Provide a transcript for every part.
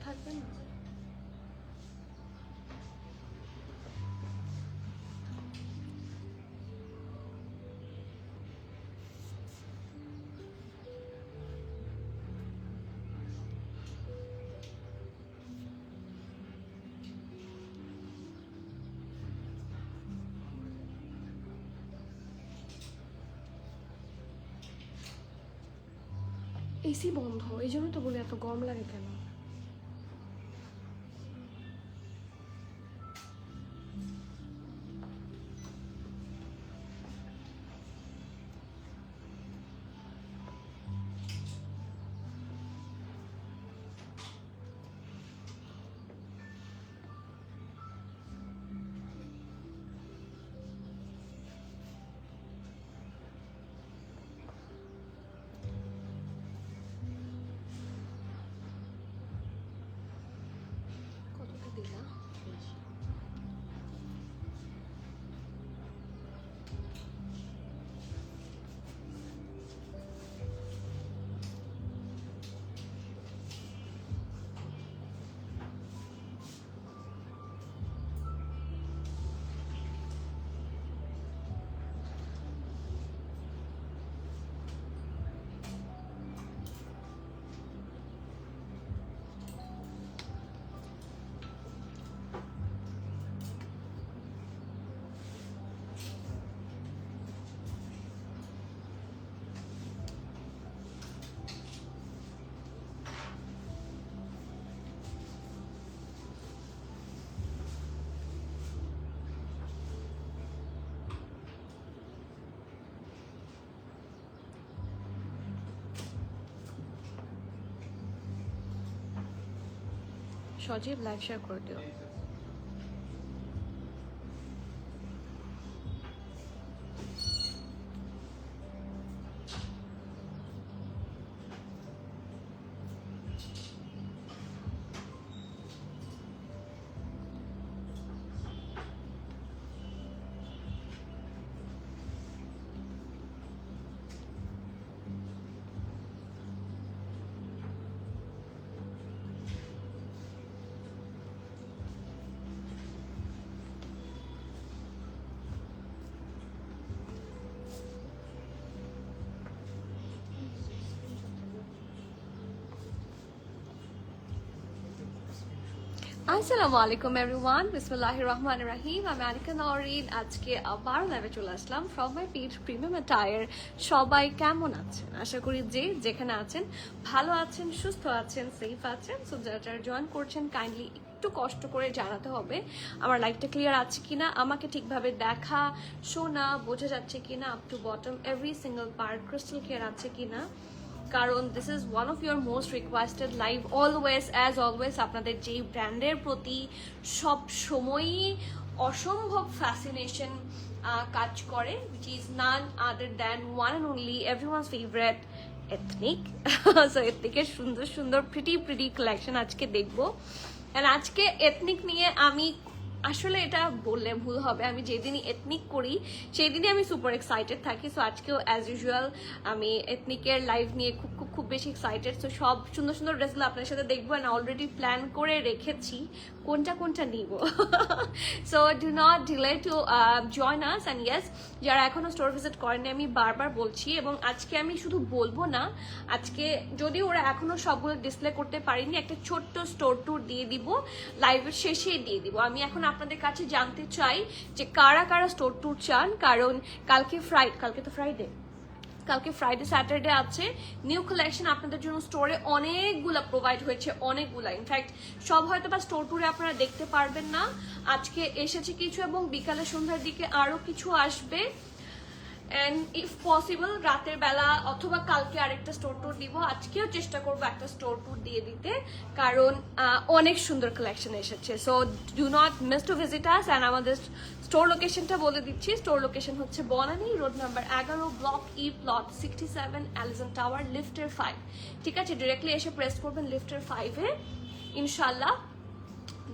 থাকবে না? এসি বন্ধ, এই জন্য তো বলি এত গরম লাগে কেন। কতটা দিলা? সজীব লাইভ শেয়ার করে দিও। আসসালামু আলাইকুম এভরিওয়ান, বিসমিল্লাহির রহমানির রহিম। আমি আনিকা নওরিন। আজকে আবার লাইভে চলে আসলাম from my page premium attire. সবাই কেমন আছেন? আশা করি যে যেখানে আছেন ভালো আছেন, সুস্থ আছেন, সেফ আছেন। সো যারা যারা জয়েন করছেন কাইন্ডলি একটু কষ্ট করে জানাতে হবে আমার লাইভটা ক্লিয়ার আছে কিনা, আমাকে ঠিকভাবে দেখা শোনা বোঝা যাচ্ছে কিনা, up to bottom every single part crystal clear আছে কিনা। কারণ this is one of your most requested live always as always. আপনাদের যেই ব্র্যান্ডের প্রতি সব সময়ই অসম্ভব ফ্যাসিনেশন কাজ করে, which is none other than one and only everyone's favourite ethnic. So এথনিকের সুন্দর সুন্দর প্রিটি কালেকশন আজকে দেখবো। অ্যান্ড আজকে এথনিক নিয়ে আমি আসলে এটা বললে ভুল হবে, আমি যেদিনই এথনিক করি সেই দিনই আমি সুপার এক্সাইটেড থাকি। সো আজকেও অ্যাজ ইউজুয়াল আমি এথনিকের লাইভ নিয়ে খুব বেশি এক্সাইটেড। সো সব সুন্দর সুন্দর ড্রেসগুলো আপনার সাথে দেখবো অ্যান্ড অলরেডি প্ল্যান করে রেখেছি কোনটা নিব। So do not delay to join us. And yes, যারা এখনো স্টোর ভিজিট করেনি আমি বারবার বলছি, এবং আজকে আমি শুধু বলবো না, আজকে যদি ওরা এখনো সবগুলো ডিসপ্লে করতে পারিনি একটা ছোট্ট স্টোর ট্যুর দিয়ে দিব, লাইভের শেষে দিয়ে দিব। আমি এখন আপনাদের কাছে জানতে চাই যে কারা কারা স্টোর ট্যুর চান, কারণ কালকে ফ্রাইডে স্যাটারডে আছে। নিউ কালেকশন আপনাদের জন্য স্টোরে অনেকগুলা প্রোভাইড হয়েছে, অনেকগুলা। ইনফ্যাক্ট সব হয়তো বা স্টোর ট্যুরে আপনারা দেখতে পারবেন না। আজকে এসেছে কিছু এবং বিকালে সন্ধ্যার দিকে আরো কিছু আসবে। অ্যান্ড ইফ পসিবল রাতের বেলা অথবা কালকে আরেকটা স্টোর ট্যুর দিব। আজকেও চেষ্টা করবো একটা স্টোর ট্যুর দিয়ে দিতে, কারণ অনেক সুন্দর কালেকশন এসেছে। So do not miss to visit us. And আমাদের স্টোর লোকেশনটা বলে দিচ্ছি। স্টোর লোকেশন হচ্ছে Banani road number 11, block E, plot 67, Alizon tower, লিফটের 5। ঠিক আছে, ডিরেক্টলি এসে প্রেস করবেন লিফটের 5-এ, ইনশাল্লাহ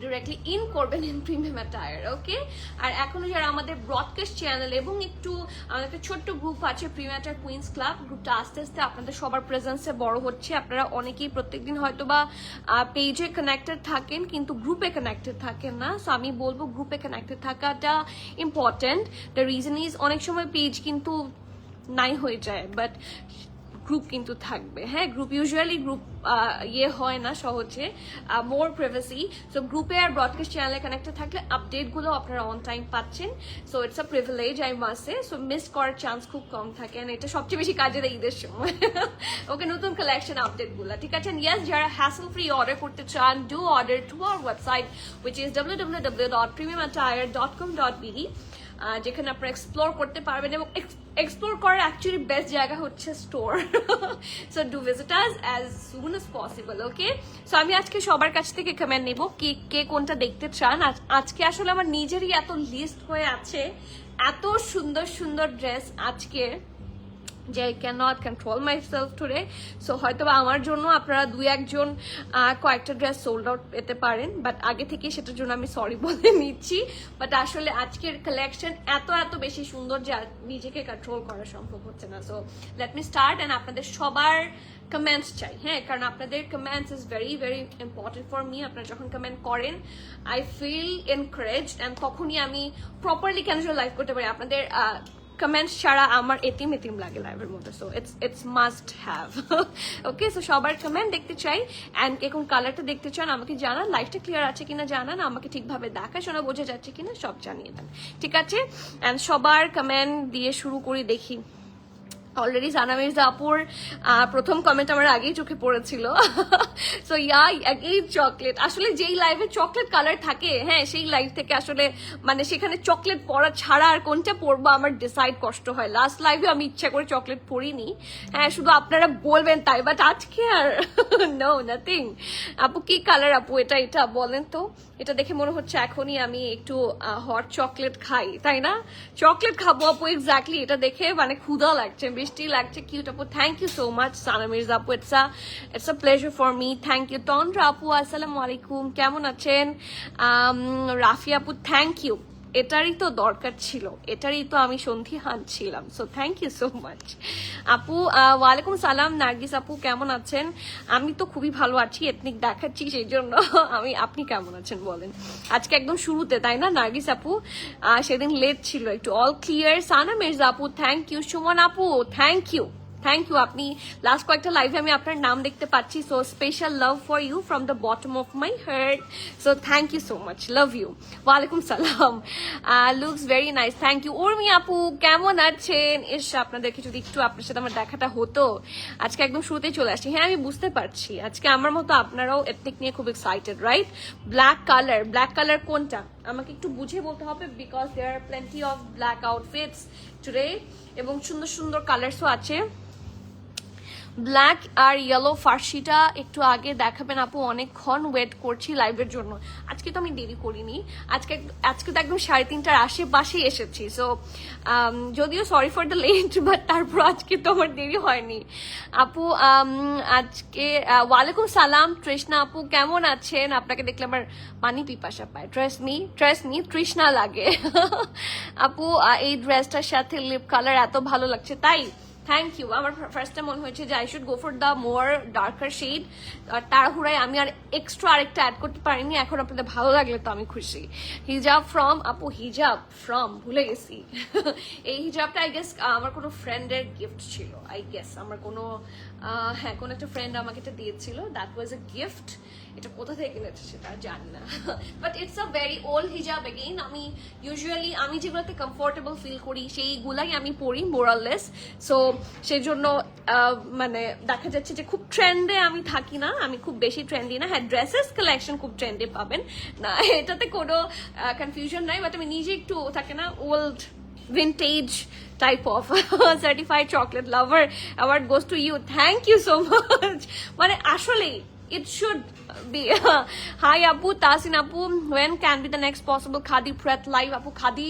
ডিরেক্টলি ইন করবেন ইন প্রিমিয়াম অ্যাটায়ার। ওকে, আর এখনো যারা আমাদের ব্রডকাস্ট চ্যানেল এবং একটু আমাদের একটা ছোট্ট গ্রুপ আছে প্রিমিয়াম অ্যাটায়ার কুইন্স ক্লাব, গ্রুপটা আস্তে আস্তে আপনাদের সবার প্রেজেন্সে বড় হচ্ছে। আপনারা অনেকেই প্রত্যেকদিন হয়তো বা পেজে কানেক্টেড থাকেন কিন্তু গ্রুপে কানেক্টেড থাকেন না, সো আমি বলবো গ্রুপে কানেক্টেড থাকাটা ইম্পর্টেন্ট। দ্য রিজন ইজ অনেক সময় পেজ কিন্তু নাই হয়ে যায়, বাট গ্রুপ কিন্তু থাকবে। হ্যাঁ, গ্রুপ ইউজুয়ালি গ্রুপ হয় না সহজে, মোর প্রাইভেসি। সো গ্রুপে আর ব্রডকাস্ট চ্যানেলে কানেক্টেড থাকলে আপডেটগুলো আপনারা অন টাইম পাচ্ছেন। So it's a privilege I must say. So miss করার চান্স খুব কম থাকে, এটা সবচেয়ে বেশি কাজে দেয় ঈদের সময়। ওকে, নতুন কালেকশন আপডেটগুলো, ঠিক আছে? ইয়েস, যারা হ্যাসেল ফ্রি অর্ডার করতে চান, do order through hour website which is www.premiumattire.com.bd, যেখানে আপনারা এক্সপ্লোর করতে পারবেন, এবং এক্সপ্লোর করার অ্যাকচুয়ালি বেস্ট জায়গা হচ্ছে store. So do visit us as soon as possible. Okay, so আমি আজকে সবার কাছ থেকে কমেন্ট নেব কে কে কোনটা দেখতে চান। আজকে আসলে আমার নিজেরই এত লিস্ট হয়ে আছে, এত সুন্দর সুন্দর ড্রেস আজকে যে I can not control my self today. So হয়তো বা আমার জন্য আপনারা দুই একজন কয়েকটা ড্রেস সোল্ড আউট পেতে পারেন, বাট আগে থেকে সেটার জন্য আমি সরি বলে নিচ্ছি। বাট আসলে আজকের কালেকশন এত এত বেশি সুন্দর যে নিজেকে কন্ট্রোল করা সম্ভব হচ্ছে না। So let me start, and আপনাদের সবার কমেন্টস চাই। হ্যাঁ, কারণ আপনাদের comments is very very important for me. আপনারা যখন কমেন্ট করেন আই ফিল এনকারেজড, অ্যান্ড তখনই আমি প্রপারলি ক্যাজুয়াল লাইভ করতে পারি। আপনাদের কমেন্টস ছাড়া আমার এতিম লাগে লাইভের মধ্যে। So it's must have. Okay, so সবার কমেন্ট দেখতে চাই, অ্যান্ড এখন কালারটা দেখতে চান আমাকে জানান, লাইভটা ক্লিয়ার আছে কিনা জানান, আমাকে ঠিকভাবে দেখাশোনা বোঝা যাচ্ছে কিনা সব জানিয়ে দেন, ঠিক আছে? অ্যান্ড সবার কমেন্ট দিয়ে শুরু করি, দেখি। অলরেডি সানা মির্জা আপুর প্রথম কমেন্ট আমার আগেই চোখে পড়েছিল। সো এই চকলেট, আসলে যেই লাইভে চকলেট কালার থাকে, হ্যাঁ, সেই লাইভ থেকে আসলে মানে সেখানে চকলেট পরা ছাড়া আর কোনটা পরবো আমার ডিসাইড কষ্ট হয়। লাস্ট লাইভে আমি ইচ্ছা করে চকলেট পরিনি, হ্যাঁ, শুধু আপনারা বলবেন তাই, বাট আজকে আর নো নাথিং। আপু কি কালার আপু এটা বলেন তো? এটা দেখে মনে হচ্ছে এখনই আমি একটু হট চকলেট খাই, তাই না? চকলেট খাবো আপু, এক্স্যাক্টলি। এটা দেখে মানে ক্ষুধা লাগছে, বৃষ্টি লাগছে। কিউট আপু, thank you so much. Sana Mirza আপু, it's a pleasure for me, thank you. Tandra আপু, আসসালামু আলাইকুম, কেমন আছেন? রাফি আপু, থ্যাংক ইউ। এটারই তো দরকার ছিল, এটারই তো আমি সন্ধিহান ছিলাম। So thank you so much আপু। ওয়ালাইকুম সালাম নার্গিস আপু, কেমন আছেন? আমি তো খুবই ভালো আছি, এথনিক দেখাচ্ছি সেই জন্য। আপনি কেমন আছেন বলেন? আজকে একদম শুরুতে, তাই না নার্গিস আপু? সেদিন লেট ছিল একটু। All clear. সানা মির্জা আপু, থ্যাংক ইউ। সুমন আপু, থ্যাংক ইউ। আপনি লাস্ট কয়েকটা লাইভে আমি আপনার নাম দেখতে পাচ্ছি। So special love for you from the bottom of my heart. So thank you so much, love you. ওয়ালাইকুম সালাম। Looks very nice, thank you. Urmi আপু, কেমন আছেন? আপনাদেরকে যদি একটু আপনার সাথে আমার দেখাটা হতো। আজকে একদম শুরুতেই চলে আসছি। হ্যাঁ, আমি বুঝতে পারছি আজকে আমার মতো আপনারাও এথনিক নিয়ে খুব এক্সাইটেড, রাইট? ব্ল্যাক কালার কোনটা আমাকে একটু বুঝে বলতে হবে, because there are plenty of black outfits today, এবং সুন্দর সুন্দর কালার্সও আছে। ব্ল্যাক আর ইয়েলো ফার্সিটা একটু আগে দেখাবেন আপু, অনেকক্ষণ ওয়েট করছি লাইভের জন্য। আজকে তো আমি দেরি করিনি, আজকে তো একদম 3:30টার আশেপাশেই এসেছি। সো যদিও sorry for the late, but তারপর আজকে তো আমার দেরি হয়নি আপু। আজকে ওয়ালাইকুম সালাম তৃষ্ণা আপু, কেমন আছেন? আপনাকে দেখলে আমার পানি পিপাসা পায়, ট্রাস্ট মি তৃষ্ণা লাগে। আপু এই ড্রেসটার সাথে লিপ কালার এত ভালো লাগছে, তাই থ্যাংক ইউ। আমার ফার্স্টে মনে হয়েছে যে I should go for the more darker shade, তাড়াহুড়ায় আমি আর এক্সট্রা আরেকটা অ্যাড করতে পারিনি। এখন আপনাদের ভালো লাগলে তো আমি খুশি। হিজাব ফ্রম আপু, হিজাব ফ্রম ভুলে গেছি। এই হিজাবটা আই গেস আমার কোনো ফ্রেন্ডের গিফট ছিল, আই গেস আমার কোনো কোনো একটা ফ্রেন্ড আমাকে এটা দিয়েছিল, দ্যাট ওয়াজ এ গিফট। এটা কোথা থেকে কিনেছে সেটা জানি না, but it's a very old হিজাব। এগেইন আমি ইউজুয়ালি আমি যেগুলোতে কমফোর্টেবল ফিল করি সেইগুলাই আমি পরি মোরাললেস। সো সেই জন্য মানে দেখা যাচ্ছে যে খুব ট্রেন্ডে আমি থাকি না, আমি খুব বেশি ট্রেন্ডি না। হ্যাঁ, ড্রেসেস কালেকশন খুব ট্রেন্ডে পাবেন না, এটাতে কোনো কনফিউশন নাই, বাট আমি নিজে একটু থাকে না old vintage type of certified chocolate lover award goes to you. Thank you so much. মানে আসলে it should হাই আপু, তাসিন আপু, when can be the next possible khadi প্রেত লাইভ? আপু খাদি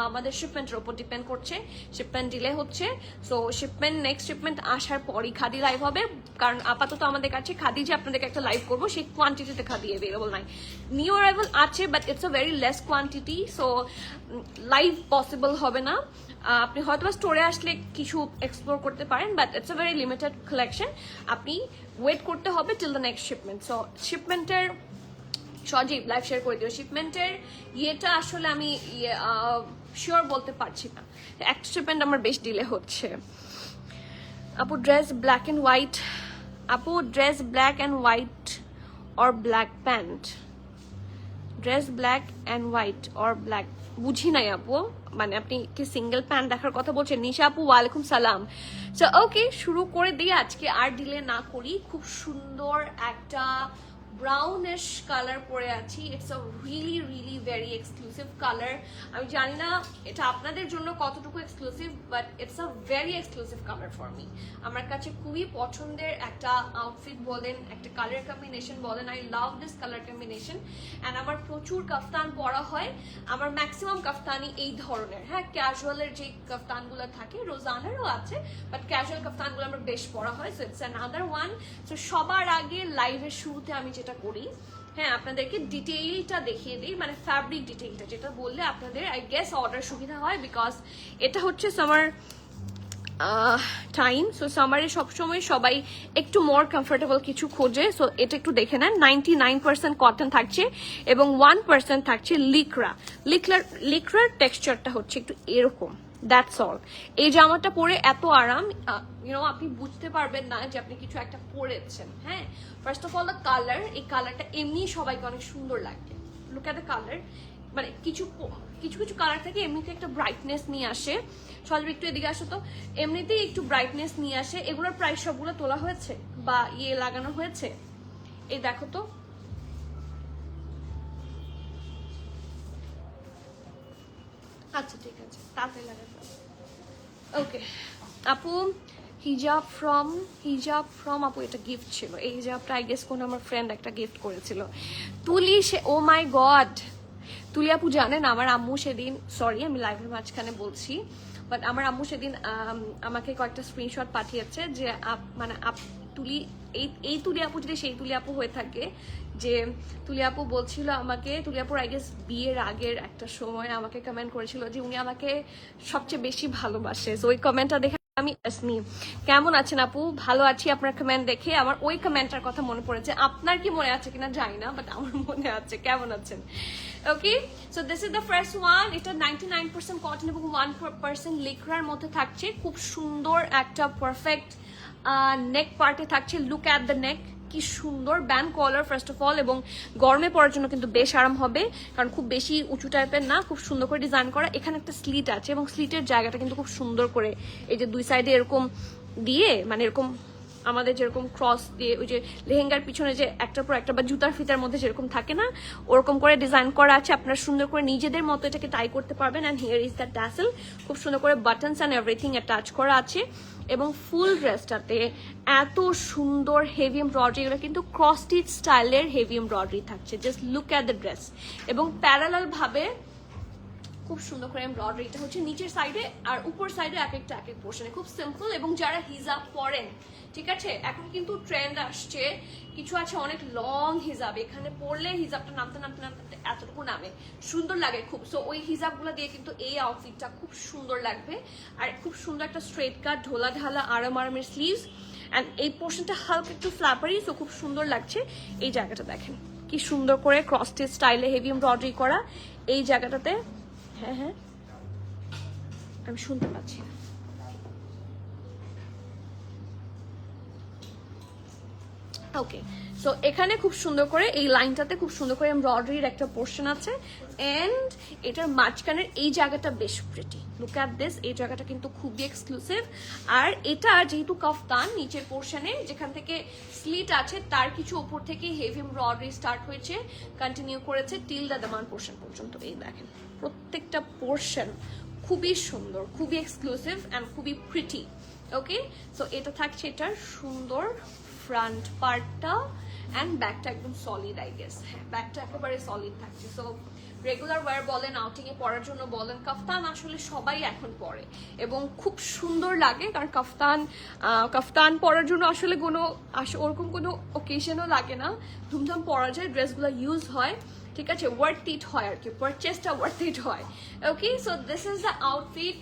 আমাদের শিপমেন্টের উপর ডিপেন্ড করছে, শিপমেন্ট ডিলে হচ্ছে, সো শিপমেন্ট নেক্সট শিপমেন্ট আসার পরই খাদি লাইভ হবে, কারণ আপাতত আমাদের কাছে খাদি যে আপনাদেরকে একটা লাইভ করবো সেই কোয়ান্টিটিতে খাদি অ্যাভেলেবল নাই। নিউ অ্যারাইভাল আছে but it's a very less quantity, so live possible হবে না। আপনি হয়তো স্টোরে আসলে কিছু এক্সপ্লোর করতে পারেন, but it's a very limited collection. আপনি ওয়েট করতে হবে till the next shipment. So শিপমেন্টের সজীব লাইভ শেয়ার করে দিও। শিপমেন্টের ইয়েটা আসলে আমি শিওর বলতে পারছি না, একটা শিপমেন্ট আমার বেশ ডিলে হচ্ছে। আপু ড্রেস ব্ল্যাক অ্যান্ড হোয়াইট, আপু dress black and white or black pant, dress black and white or black, বুঝি নাই আপু, মানে আপনি কি সিঙ্গেল প্যান্ট দেখার কথা বলছেন? নিশা আপু ওয়ালাইকুম সালাম। সো ওকে, শুরু করে দিই, আজকে আর ডিলে না করি। খুব সুন্দর একটা ব্রাউনিশ কালার পরে আছি। It's a really really very exclusive colour. আমি জানি না এটা আপনাদের জন্য কতটুকু exclusive, but it's a very exclusive colour for me. আমার কাছে খুবই পছন্দের একটা আউটফিট বলেন, একটা কালার কম্বিনেশন বলেন। I love this colour combination and আমার প্রচুর কাফতান পরা হয়। আমার ম্যাক্সিমাম কাফতানি এই ধরনের, হ্যাঁ ক্যাজুয়ালের যে কাফতানগুলো থাকে, রোজানারও আছে, বাট ক্যাজুয়াল কাফতানগুলো আমার বেশ পরা হয়। So it's another one. So সবার আগে লাইভের শুরুতে আমি যেটা করি, হ্যাঁ আপনাদেরকে ডিটেইলটা দেখিয়ে দিই, মানে ফ্যাব্রিক ডিটেইলটা, যেটা বললে আপনাদের আই গেস অর্ডার সুবিধা হয়, বিকজ এটা হচ্ছে সামার টাইম। সো সামারে সবসময় সবাই একটু মোর কমফোর্টেবল কিছু খোঁজে। সো এটা একটু দেখে নেন। 99% কটন থাকছে এবং 1% থাকছে লিক্রা। লিক্রার টেক্সচারটা হচ্ছে একটু এরকম, দ্যাটস অল। এই জামাটা পরে এত আরাম, আপনি বুঝতে পারবেন না যে আপনি কিছু একটা পরেছেন। হ্যাঁ, first of all the colour, এই কালারটা এমনি সবাইকে অনেক সুন্দর লাগে। লুক এট দ্য কালার, মানে কিছু কিছু কালার থেকে এমনিতে একটা ব্রাইটনেস নিয়ে আসে। সজীব একটু এদিকে আসো তো, এমনিতেই একটু ব্রাইটনেস নিয়ে আসে। এগুলোর প্রাইস সবগুলো তোলা হয়েছে বা লাগানো হয়েছে, এই দেখো তো। আচ্ছা ঠিক আছে, তাড়াতাড়ি লাগাতে। ওকে আপু, হিজাব ফ্রম আপু, এটা গিফট ছিল। এই হিজাবটা আই গেস কোন আমার ফ্রেন্ড একটা গিফট করেছিল। তুলি, ও মাই গড, তুলি আপু জানেন আমার আম্মু সেদিন, সরি আমি লাইভের মাঝখানে বলছি, বাট আমার আম্মু সেদিন আমাকে কয়েকটা স্ক্রিনশট পাঠিয়েছে যে মানে তুলি, এই তুলি আপু যদি সেই তুলি আপু হয়ে থাকে, যে তুলি আপু বলছিল আমাকে, তুলি আপুর আই গেস বিয়ের আগের একটা সময় আমাকে কমেন্ট করেছিল যে উনি আমাকে সবচেয়ে বেশি ভালোবাসে। তো ওই কমেন্টটা দেখে আমি আসমি, কেমন আছেন আপু? ভালো আছি। আপনার কমেন্ট দেখে আমার ওই কমেন্টটার কথা মনে পড়েছে। আপনার কি মনে আছে কিনা জানি না, বাট আমার মনে আছে। কেমন আছেন? Okay, so this is the first one. এটা 99% কটন এবং 1% লিক্রার মধ্যে থাকছে। খুব সুন্দর একটা পারফেক্ট নেক পার্টে থাকছে। লুক অ্যাট দ্য নেক, কি সুন্দর band collar first of all, এবং গরমে পরার জন্য কিন্তু বেশ আরাম হবে, কারণ খুব বেশি উঁচু টাইপের না, খুব সুন্দর করে ডিজাইন করা। এখানে একটা স্লিট আছে এবং স্লিটের জায়গাটা কিন্তু খুব সুন্দর করে এই যে দুই সাইডে এরকম দিয়ে, মানে এরকম আমাদের যেরকম ক্রস দিয়ে ওই যে লেহেঙ্গার পিছনে যে একটার পর একটা বা জুতার ফিতার মধ্যে যেরকম থাকে না, ওরকম করে ডিজাইন করা আছে। আপনারা সুন্দর করে নিজেদের মতো এটাকে টাই করতে পারবেন। And here is the tassel, খুব সুন্দর করে বাটনস অ্যান্ড এভরিথিং অ্যাটাচ করা আছে। এবং ফুল ড্রেসটাতে এত সুন্দর হেভি এমব্রয়ডারি, এগুলো কিন্তু ক্রস স্টিচ স্টাইলের হেভি এমব্রয়ডারি থাকছে। Just look at the dress. এবং প্যারালাল ভাবে খুব সুন্দর করে এমব্রয়ডারিটা হচ্ছে নিচের সাইডে আর উপর সাইডে এক একটা এক এক পোর্শনে, খুব সিম্পল। এবং যারা হিজাব পরেন, ঠিক আছে, এখন কিন্তু ট্রেন্ড আসছে, কিছু আছে অনেক লং হিজাব, এখানে পরলে হিজাবটা নামতে নামতে নামতে এতটুকু নামে, সুন্দর লাগে খুব। সো ওই হিজাবগুলো দিয়ে কিন্তু এই আউটফিটটা খুব সুন্দর লাগবে। আর খুব সুন্দর একটা স্ট্রেট কাট, ঢোলা ঢালা আরামের স্লিভস, অ্যান্ড এই পোর্শনটা হালকা একটু ফ্ল্যাপারি, সো খুব সুন্দর লাগছে। এই জায়গাটা দেখেন কি সুন্দর করে ক্রস স্টিচ স্টাইলে হেভি এমব্রয়ডারি করা এই জায়গাটাতে। হ্যাঁ হ্যাঁ, আমি শুনতে পাচ্ছি। ওকে, সো এখানে খুব সুন্দর করে এই লাইনটাতে খুব সুন্দর করে এমব্রয়ডারির একটা পোর্শন আছে, এন্ড এটার মাঝখানের এই জায়গাটা বেশ প্রিটি। লুক অ্যাট দিস, এই জায়গাটা কিন্তু খুবই এক্সক্লুসিভ। আর এটা যেহেতু কাফতান, নিচের পোর্শনে যেখান থেকে স্লিট আছে তার কিছু উপর থেকে হেভি এমব্রয়ডারি স্টার্ট হয়েছে, কন্টিনিউ করেছে টিল দ্য দামান পোর্শন পর্যন্ত। এই দেখেন প্রত্যেকটা পোর্শন খুবই সুন্দর, খুবই এক্সক্লুসিভ অ্যান্ড খুবই প্রিটি। ওকে, সো এটা থাকছে এটার সুন্দর ফ্রন্ট পার্টটা অ্যান্ড ব্যাকটা একদম সলিড আই গেস। হ্যাঁ, ব্যাকটা একেবারে সলিড থাকছে। সো রেগুলার ওয়্যার বলেন, আউটিংয়ে পরার জন্য বলেন, কাফতান আসলে সবাই এখন পরে এবং খুব সুন্দর লাগে। কারণ কাফতান পরার জন্য আসলে কোনো ওরকম কোনো ওকেশনও লাগে না, ধুমধাম পরা যায়, ড্রেসগুলো ইউজ হয়, ঠিক আছে, ওয়ার্থ ইট হয় আর কি, পারচেসটা ওয়ার্থ ইট হয়। Okay, so this is the outfit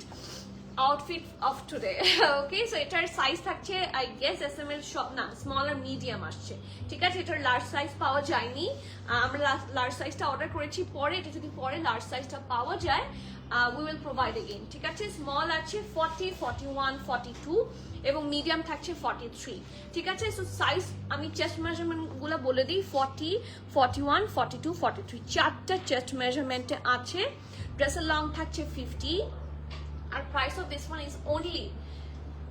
of today. Okay, so এটার সাইজ থাকছে আই গেস এসএমএল না, স্মল আর মিডিয়াম আসছে, ঠিক আছে। এটার লার্জ সাইজ পাওয়া যায়নি, আমরা লার্জ সাইজটা অর্ডার করেছি, পরে এটা যদি পরে লার্জ সাইজটা পাওয়া যায় উই উইল প্রোভাইড এগেইন, ঠিক আছে। স্মল আছে 40, 41, 42 এবং মিডিয়াম থাকছে 43, ঠিক আছে। সো সাইজ আমি চেস্ট মেজারমেন্ট গুলো বলে দিই, 40, 41, 42, 43 চারটা চেস্ট মেজারমেন্টে আছে। ড্রেসের লং থাকছে 50 আর price of this one is only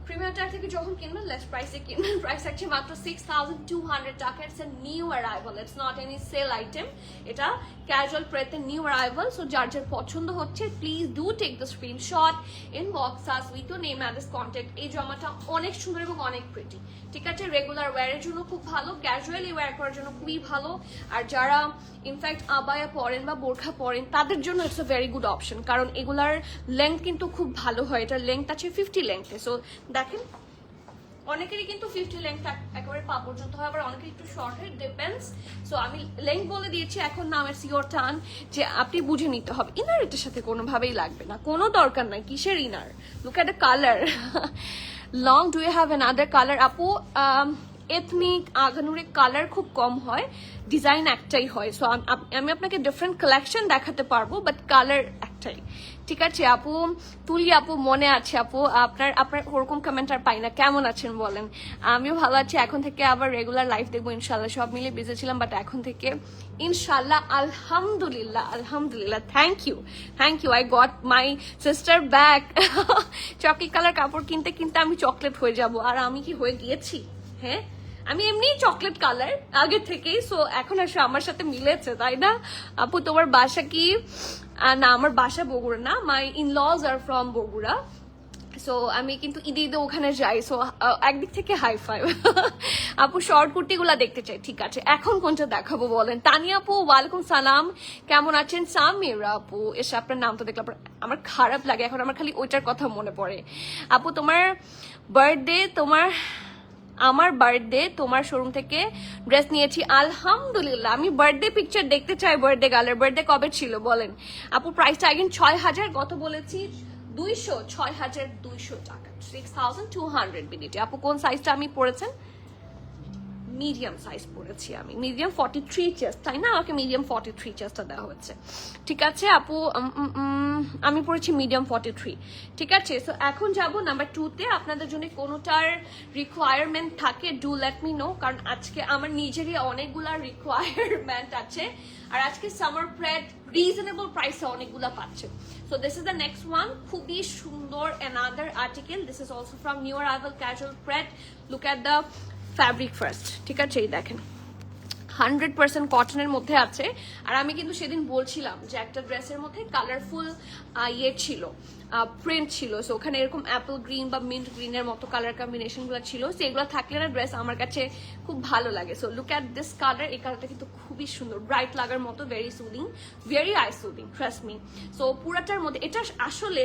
premium attire থেকে যখন কিনবেন লেস প্রাইসে কিনবেন, প্রাইস থাকছে মাত্র 6200 টাকা। It's a new arrival, it's not any sale item, এটা ক্যাজুয়াল প্রেতে নিউ অ্যারাইভাল। সো যার যার পছন্দ হচ্ছে please do take the screenshot, inbox us with your name and contact. এই জামাটা অনেক সুন্দর এবং অনেক প্রিটি, ঠিক আছে। রেগুলার ওয়্যারের জন্য খুব ভালো, ক্যাজুয়ালি ওয়্যার করার জন্য খুবই ভালো, আর যারা ইনফ্যাক্ট আবায়া পরেন বা বোরখা পরেন তাদের জন্য it's a very good option, কারণ এগুলার লেংথ কিন্তু খুব ভালো হয়। এটার লেংথ আছে 50 লেংথে। সো দেখেন অনেকেরই কিন্তু 50 লেংথ একেবারে পা পর্যন্ত হয়, আবার অনেকের একটু শর্ট হয়, ডিপেন্ডস। সো আমি লেংথ বলে দিয়েছি, এখন নাম ইটস ইওর টার্ন যে আপনি বুঝে নিতে হবে। ইনার এটার সাথে কোনোভাবেই লাগবে না, কোনো দরকার নাই কিসের inner. Look at the colour, long do you have another colour? আপু এথনিক আগানুরে কালার খুব কম হয়, ডিজাইন একটাই হয়। সো আমি আপনাকে ডিফারেন্ট কালেকশন দেখাতে পারবো, বাট কালার একটাই, ঠিক আছে। আপু তুলি আপু মনে আছে আপু, আপনার ওরকম কমেন্ট আর পাই না। কেমন আছেন বলেন? আমিও ভালো আছি, এখন থেকে আবার রেগুলার লাইফ দেখবো ইনশাল্লাহ। সব মিলে বিজি ছিলাম, বাট এখন থেকে ইনশাল্লাহ আলহামদুলিল্লাহ আলহামদুলিল্লাহ। Thank you I got my sister back. Chocolate colour কাপড় কিনতে কিনতে আমি চকলেট হয়ে যাব, আর আমি কি হয়ে গিয়েছি? হ্যাঁ, আমি এমনি চকলেট কালার আগে থেকেই। সো এখন আসলে আমার সাথে মিলেছে, তাই না? আপু তোমার বাসা কি? না, আমার বাসা বগুড়া না, my in laws are from Bogura. So আমি কিন্তু ঈদে ওখানে যাই। সো একদিক থেকে হাই ফাইভ। আপু শর্ট কুর্তি গুলা দেখতে চাই, ঠিক আছে। এখন কোনটা দেখাবো বলেন? তানিয়া আপু ওয়ালাইকুম সালাম, কেমন আছেন? সামিরা আপু, এসে আপনার নাম তো দেখলাম আমার খারাপ লাগে, এখন আমার খালি ওইটার কথা মনে পড়ে। আপু তোমার বার্থডে, আমার বার্থডে তোমার শোরুম থেকে ড্রেস নিয়েছি আলহামদুলিল্লাহ। আমি বার্থডে পিকচার দেখতে চাই, বার্থডে গার্লের। বার্থডে কবে ছিল বলেন? আপু প্রাইসটা আগেন 6000, কত বলেছি? 6200 টাকা, 6200 বিডিটি। আপু কোন সাইজটা আমি পরেছেন? মিডিয়াম সাইজ পরেছি আমি, মিডিয়াম 43 চেস্ট, তাই না? আমাকে মিডিয়াম 43 চেস্টটা দেওয়া হচ্ছে, ঠিক আছে আপু। আমি পরেছি মিডিয়াম 43, ঠিক আছে। সো এখন যাব নাম্বার 2-তে। আপনাদের জন্য কোনোটার রিকোয়ারমেন্ট থাকে ডু লেট মি নো, কারণ আজকে আমার নিজেরই অনেকগুলা রিকোয়ারমেন্ট আছে, আর আজকে সামার প্রেড রিজনেবল প্রাইসে অনেকগুলা পাচ্ছে। So this is the next one, খুবই সুন্দর another article. This is also from new arrival casual prayed. Look at the fabric first, ঠিক আছে। এই দেখেন 100% কটনের মধ্যে আছে। আর আমি কিন্তু সেদিন বলছিলাম যে একটা ড্রেসের মধ্যে কালারফুল ইয়ে ছিল, প্রিন্ট ছিল। সো ওখানে এরকম অ্যাপল গ্রিন বা মিন্ট গ্রিনের মতো কালার কম্বিনেশন গুলো ছিল। সেগুলো থাকলে না ড্রেস আমার কাছে খুব ভালো লাগে। So look at this colour, এই কালারটা কিন্তু খুবই সুন্দর, ব্রাইট লাগার মতো, very soothing, very eye soothing, trust me. So পুরাটার মধ্যে এটা আসলে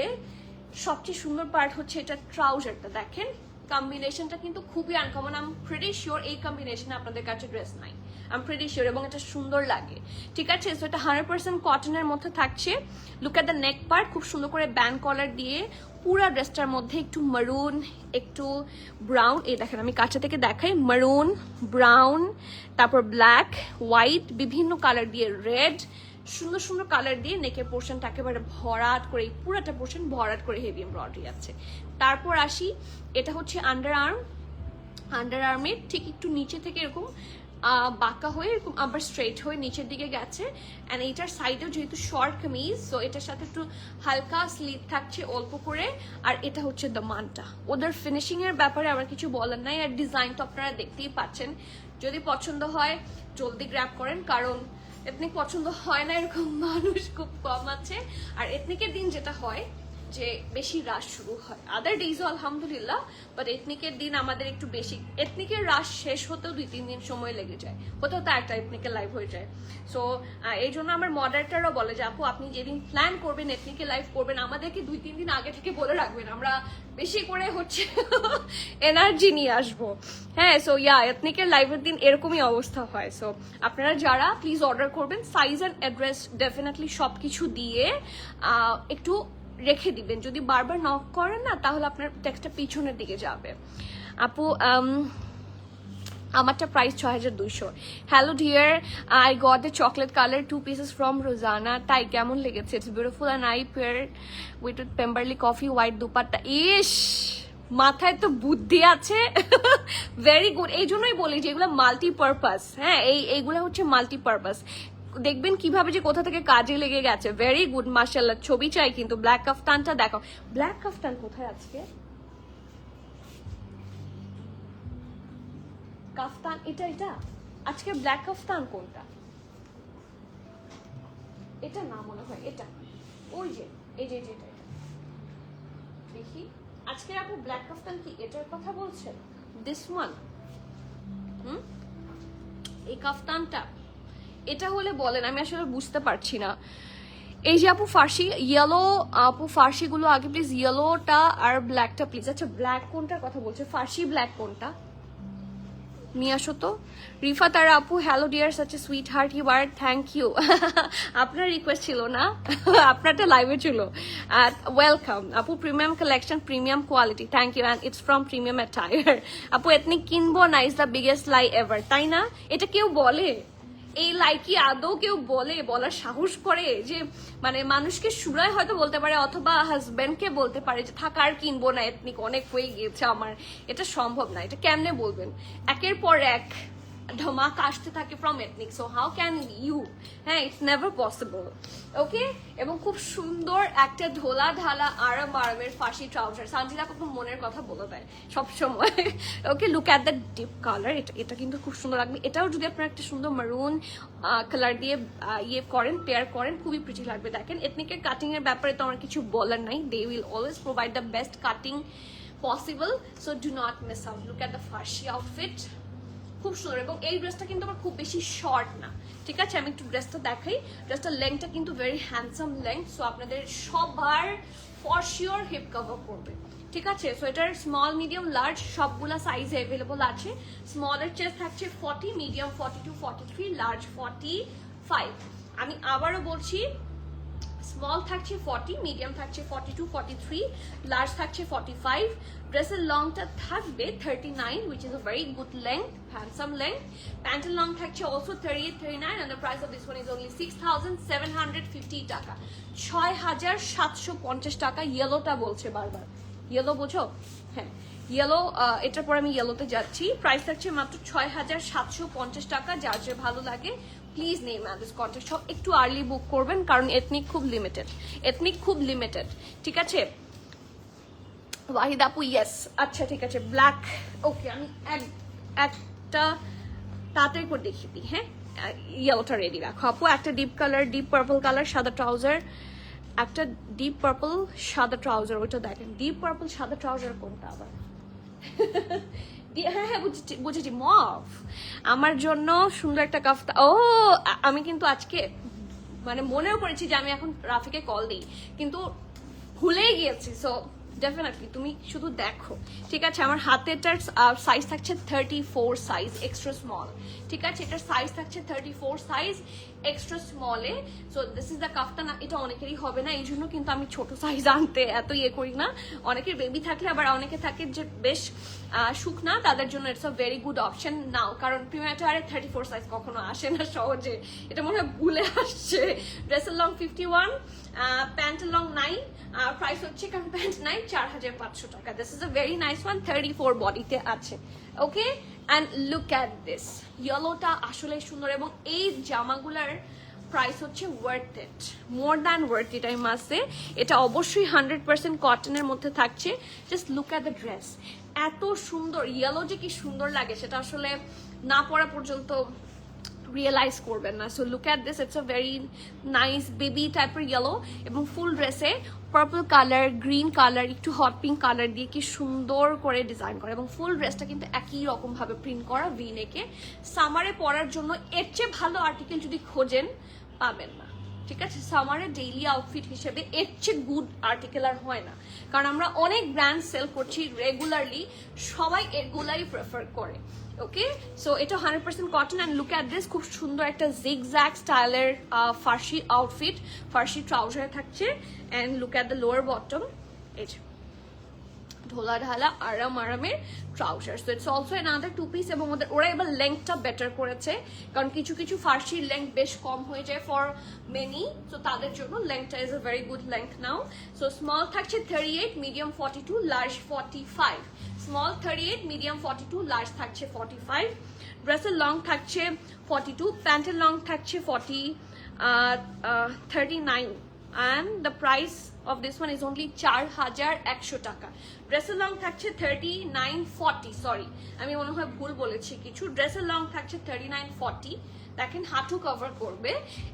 সবচেয়ে সুন্দর পার্ট হচ্ছে এটা ট্রাউজারটা দেখেন, কম্বিনেশনটা কিন্তু খুবই uncommon. I am pretty sure এই কম্বিনেশনে আপনাদের কাছে ড্রেস নাই, আই এম প্রিটি শিওর, এবং এটা সুন্দর লাগে, ঠিক আছে। সো এটা 100% কটনের মধ্যে থাকছে। Look at the neck part, খুব সুন্দর করে ব্যান্ড কলার দিয়ে পুরা ড্রেসটার মধ্যে একটু মারুন, একটু ব্রাউন, এই দেখেন আমি কাছে থেকে দেখাই, মারুন, ব্রাউন, তারপর ব্ল্যাক, হোয়াইট, বিভিন্ন কালার দিয়ে, রেড, সুন্দর সুন্দর কালার দিয়ে নেকের পোর্শনটা একেবারে ভরাট করে, পুরাটা পোর্শন ভরাট করে হেভি এমব্রয়ডারি আছে। তারপর আসি, এটা হচ্ছে আন্ডার আর্মের ঠিক একটু নিচে থেকে এরকম বাঁকা হয়ে এরকম আবার স্ট্রেট হয়ে নিচের দিকে গেছে। অ্যান্ড এইটার সাইডেও যেহেতু শর্ট কামিজ, সো এটার সাথে একটু হালকা স্লিভ থাকছে অল্প করে। আর এটা হচ্ছে দামানটা, ওদের ফিনিশিং এর ব্যাপারে আমার কিছু বলার নাই। আর ডিজাইন তো আপনারা দেখতেই পাচ্ছেন, যদি পছন্দ হয় জলদি গ্র্যাব করেন, কারণ এথনিক পছন্দ হয় না এরকম মানুষ খুব কম আছে। আর এথনিকের দিন যেটা হয় যে বেশি রাশ শুরু হয়। আদার ডেজও আলহামদুলিল্লাহ, বাট এথনিকের দিন আমাদের একটু বেশি, এথনিকের রাশ শেষ হতেও 2-3 দিন সময় লেগে যায়, হতেও তা একটা এথনিকের লাইভ হয়ে যায়। সো এই জন্য আমার মডারেটারও বলে যে আপু আপনি যেদিন প্ল্যান করবেন এথনিকের লাইভ করবেন আমাদেরকে 2-3 দিন আগে থেকে বলে রাখবেন, আমরা বেশি করে হচ্ছে এনার্জি নিয়ে আসবো। হ্যাঁ, সো এথনিকের লাইভের দিন এরকমই অবস্থা হয়। সো আপনারা যারা প্লিজ অর্ডার করবেন, সাইজ অ্যান্ড অ্যাড্রেস ডেফিনেটলি সবকিছু দিয়ে একটু রেখে দিবেন। যদি বারবার নক করেন না তাহলে আপনার টেক্সটটা পিছনের দিকে যাবে। আপু আমারটা price 6200। Hello dear, I got the chocolate colour 2 pieces from Rozana. তাই কেমন লেগেছে? It's beautiful and I pair with Pemberley coffee white dupatta. ইস, মাথায় তো বুদ্ধি আছে। Very good. এই জন্যই বলি যে এগুলো মাল্টিপারপাস। হ্যাঁ, এইগুলো হচ্ছে মাল্টিপারপাস। দেখবেন কিভাবে যে কোথা থেকে কাজে লেগে গেছে। ভেরি গুড, মাশাআল্লাহ। ছবি চাই কিন্তু। ব্ল্যাক কাফতানটা দেখো। ব্ল্যাক কাফতান কোথায় আজকে? কাফতান এটা আজকে ব্ল্যাক কাফতান কোনটা? এটা না মনে হয়, এটা ওই যে এই যে এটা দেখি। আজকে আপু ব্ল্যাক কাফতান কি এটার কথা বলছেন? This one? এই কাফতানটা এটা হলে বলেন, আমি আসলে বুঝতে পারছি না। এই যে আপু ফার্সি ইয়েলো, আপু ফার্সিগুলো আগে প্লিজ, ইয়েলোটা আর ব্ল্যাকটা প্লিজ। আচ্ছা, ব্ল্যাক কোনটার কথা বলছে? ফার্সি ব্ল্যাক কোনটা নিয়ে আসো তো। রিফাত আর আপু, hello dear, such a sweetheart you are, thank you. আপনার রিকোয়েস্ট ছিল না, আপনারটা লাইভে ছিল। ওয়েলকাম আপু। Premium collection, premium quality, thank you, and it's from premium attire. আপু এথনিক কিনবো না, is the biggest lie ever. তাই না? এটা কেউ বলে? এই লাই কি আদৌ কেউ বলে? বলার সাহস করে? যে মানে মানুষকে সুরায় হয়তো বলতে পারে, অথবা হাজবেন্ডকে বলতে পারে যে থাক আর কিনবো না এথনিক, অনেক হয়ে গিয়েছে আমার। এটা সম্ভব না। এটা কেমনে বলবেন? একের পর এক ধামাক আসতে থাকে from Ethnic, so how can you? হ্যাঁ, ইটস নেভার পসিবল। ওকে। এবং খুব সুন্দর একটা ঢোলা ঢালা আরামের ফার্সি ট্রাউজার। সানজিদা খুব মনের কথা বলে দেয় সবসময়। Okay, look at the deep colour. এটা কিন্তু খুব সুন্দর লাগবে। এটাও যদি আপনারা একটা সুন্দর মারুন কালার দিয়ে করেন, পেয়ার করেন, খুবই প্রিটি লাগবে। দেখেন, এথনিকের কাটিং এর ব্যাপারে তো আমার কিছু বলার নাই। They will always provide the best cutting possible, so do not miss out. Look at the farshi outfit, খুব সুন্দর। এবং এই ড্রেসটা কিন্তু আমার খুব বেশি শর্ট না, ঠিক আছে? আমি একটু ড্রেসটা দেখাই। ড্রেসটার লেন্থটা কিন্তু ভেরি হ্যান্ডসাম লেন্থ, সো আপনাদের সবার ফর শিওর হিপ কভার করবে, ঠিক আছে? সো এটার স্মল, মিডিয়াম, লার্জ সবগুলা সাইজ অ্যাভেলেবল আছে। স্মলের চেস্ট থাকছে 40, মিডিয়াম 42, 43, লার্জ 45। আমি আবারও বলছি, স্মল থাকছে 40, মিডিয়াম থাকছে 42, 43, লার্জ থাকছে 45। ড্রেসের লংটা থাকবে 39, which is a very good length, handsome length. প্যান্টের লং থাকছে also 38, 39, and the price of this one is only 6,750 টাকা, 6,750 টাকা। ইয়েলোটা বলছে বারবার, ইয়েলো বোঝো? হ্যাঁ, ইয়েলো। এটার পর আমি ইয়েলোতে যাচ্ছি। প্রাইস থাকছে মাত্র 6,750 টাকা। যার যে ভালো লাগে please name at this contact. সব একটু আর্লি বুক করবেন, কারণ এথনিক খুব লিমিটেড, ঠিক আছে? ওয়াহিদ আপু, ইয়েস। আচ্ছা, ঠিক আছে, ব্ল্যাক। ওকে, আমি একটা তাড়াতাড়ি করে দেখিয়ে দিই। হ্যাঁ, ইয়েলোটা রেডি রাখো আপু। একটা deep colour, deep purple colour, সাদা ট্রাউজার। একটা ডিপ পার্পল সাদা ট্রাউজার, ওইটা দেখেন। ডিপ পার্পল সাদা ট্রাউজার কোনটা আবার? হ্যাঁ, বুঝেছি, মভ। আমার জন্য সুন্দর একটা কাফতা। ও, আমি কিন্তু আজকে মানে মনেও করেছি যে আমি এখন রাফিকে কল দিই, কিন্তু ভুলেই গিয়েছি। সো ডেফিনেটলি তুমি শুধু দেখো, ঠিক আছে? আমার হাতেরটার সাইজ থাকছে 34 সাইজ, এক্সট্রা স্মল, ঠিক আছে? এটার সাইজ থাকছে 34 সাইজ, এক্সট্রা স্মলে। So this is the kaftan. এটা অনেকেরই হবে না, এই জন্য কিন্তু আমি ছোট সাইজ আনতে এত করি না। অনেকের বেবি থাকলে, আবার অনেকে থাকে যে বেশ শুকনা, তাদের জন্য it's a very good option now, কারণ প্রিমিয়াটারে 34 সাইজ কখনো আসে না সহজে। এটা মনে হয় ভুলে আসছে। ড্রেসের লং 51, প্যান্টের লং 9, আর প্রাইস হচ্ছে, কারণ প্যান্ট নাই, 4,500 টাকা। This is a very nice one, 34 বডিতে আছে। ওকে, অ্যান্ড লুক অ্যাট দিস। ইয়েলোটা আসলে সুন্দর, এবং এই জামাগুলার প্রাইস হচ্ছে worth it, more than worth it, আমি মাস্ট সে। এটা অবশ্যই 100% কটনের মধ্যে থাকছে। Just look at the dress, এত সুন্দর। ইয়েলো যে কি সুন্দর লাগে সেটা আসলে না পরা পর্যন্ত রিয়েলাইজ করবেন না। So look at this, it's a very nice baby টাইপের ইয়েলো, এবং ফুল ড্রেসে পার্পল কালার, গ্রিন কালার, একটু হট পিঙ্ক কালার দিয়ে কি সুন্দর করে ডিজাইন করা, এবং ফুল ড্রেসটা কিন্তু একই রকম ভাবে প্রিন্ট করা ভি নেকে। সামারে পরার জন্য এর চেয়ে ভালো আর্টিকেল যদি খোঁজেন পাবেন না, ঠিক আছে? সামারে ডেইলি আউটফিট হিসেবে এর চেয়ে গুড আর্টিকেল আর হয় না, কারণ আমরা অনেক ব্র্যান্ড সেল করছি রেগুলারলি, সবাই এগুলাই প্রেফার করে। ওকে, সো এটা 100% cotton. And look at this, খুব সুন্দর একটা জিগজ্যাগ স্টাইলের ফার্সি আউটফিট, ফার্সি ট্রাউজার থাকছে। And look at the lower bottom, এই যে ঢোলা ঢালা আরামের trouser. So it's also another two piece, এবং ওরা এবার লেংথটা বেটার করেছে, কারণ কিছু কিছু ফার্সির লেংথ বেশ কম হয়ে যায় ফর মেনি, সো তাদের জন্য লেংথটা is a very good length now. So small থাকছে 38, medium 42, large 45। Small 38, medium 42, large থাকছে 45। ড্রেসের লং থাকছে 42, প্যান্টের লং থাকছে 39, and the price of this one is only 4100 টাকা। ড্রেসের লং থাকছে 3940, সরি আমি মনে হয় ভুল বলেছি কিছু। ড্রেসের লং থাকছে 3940, দেখেন হাঁটু কভার করবে,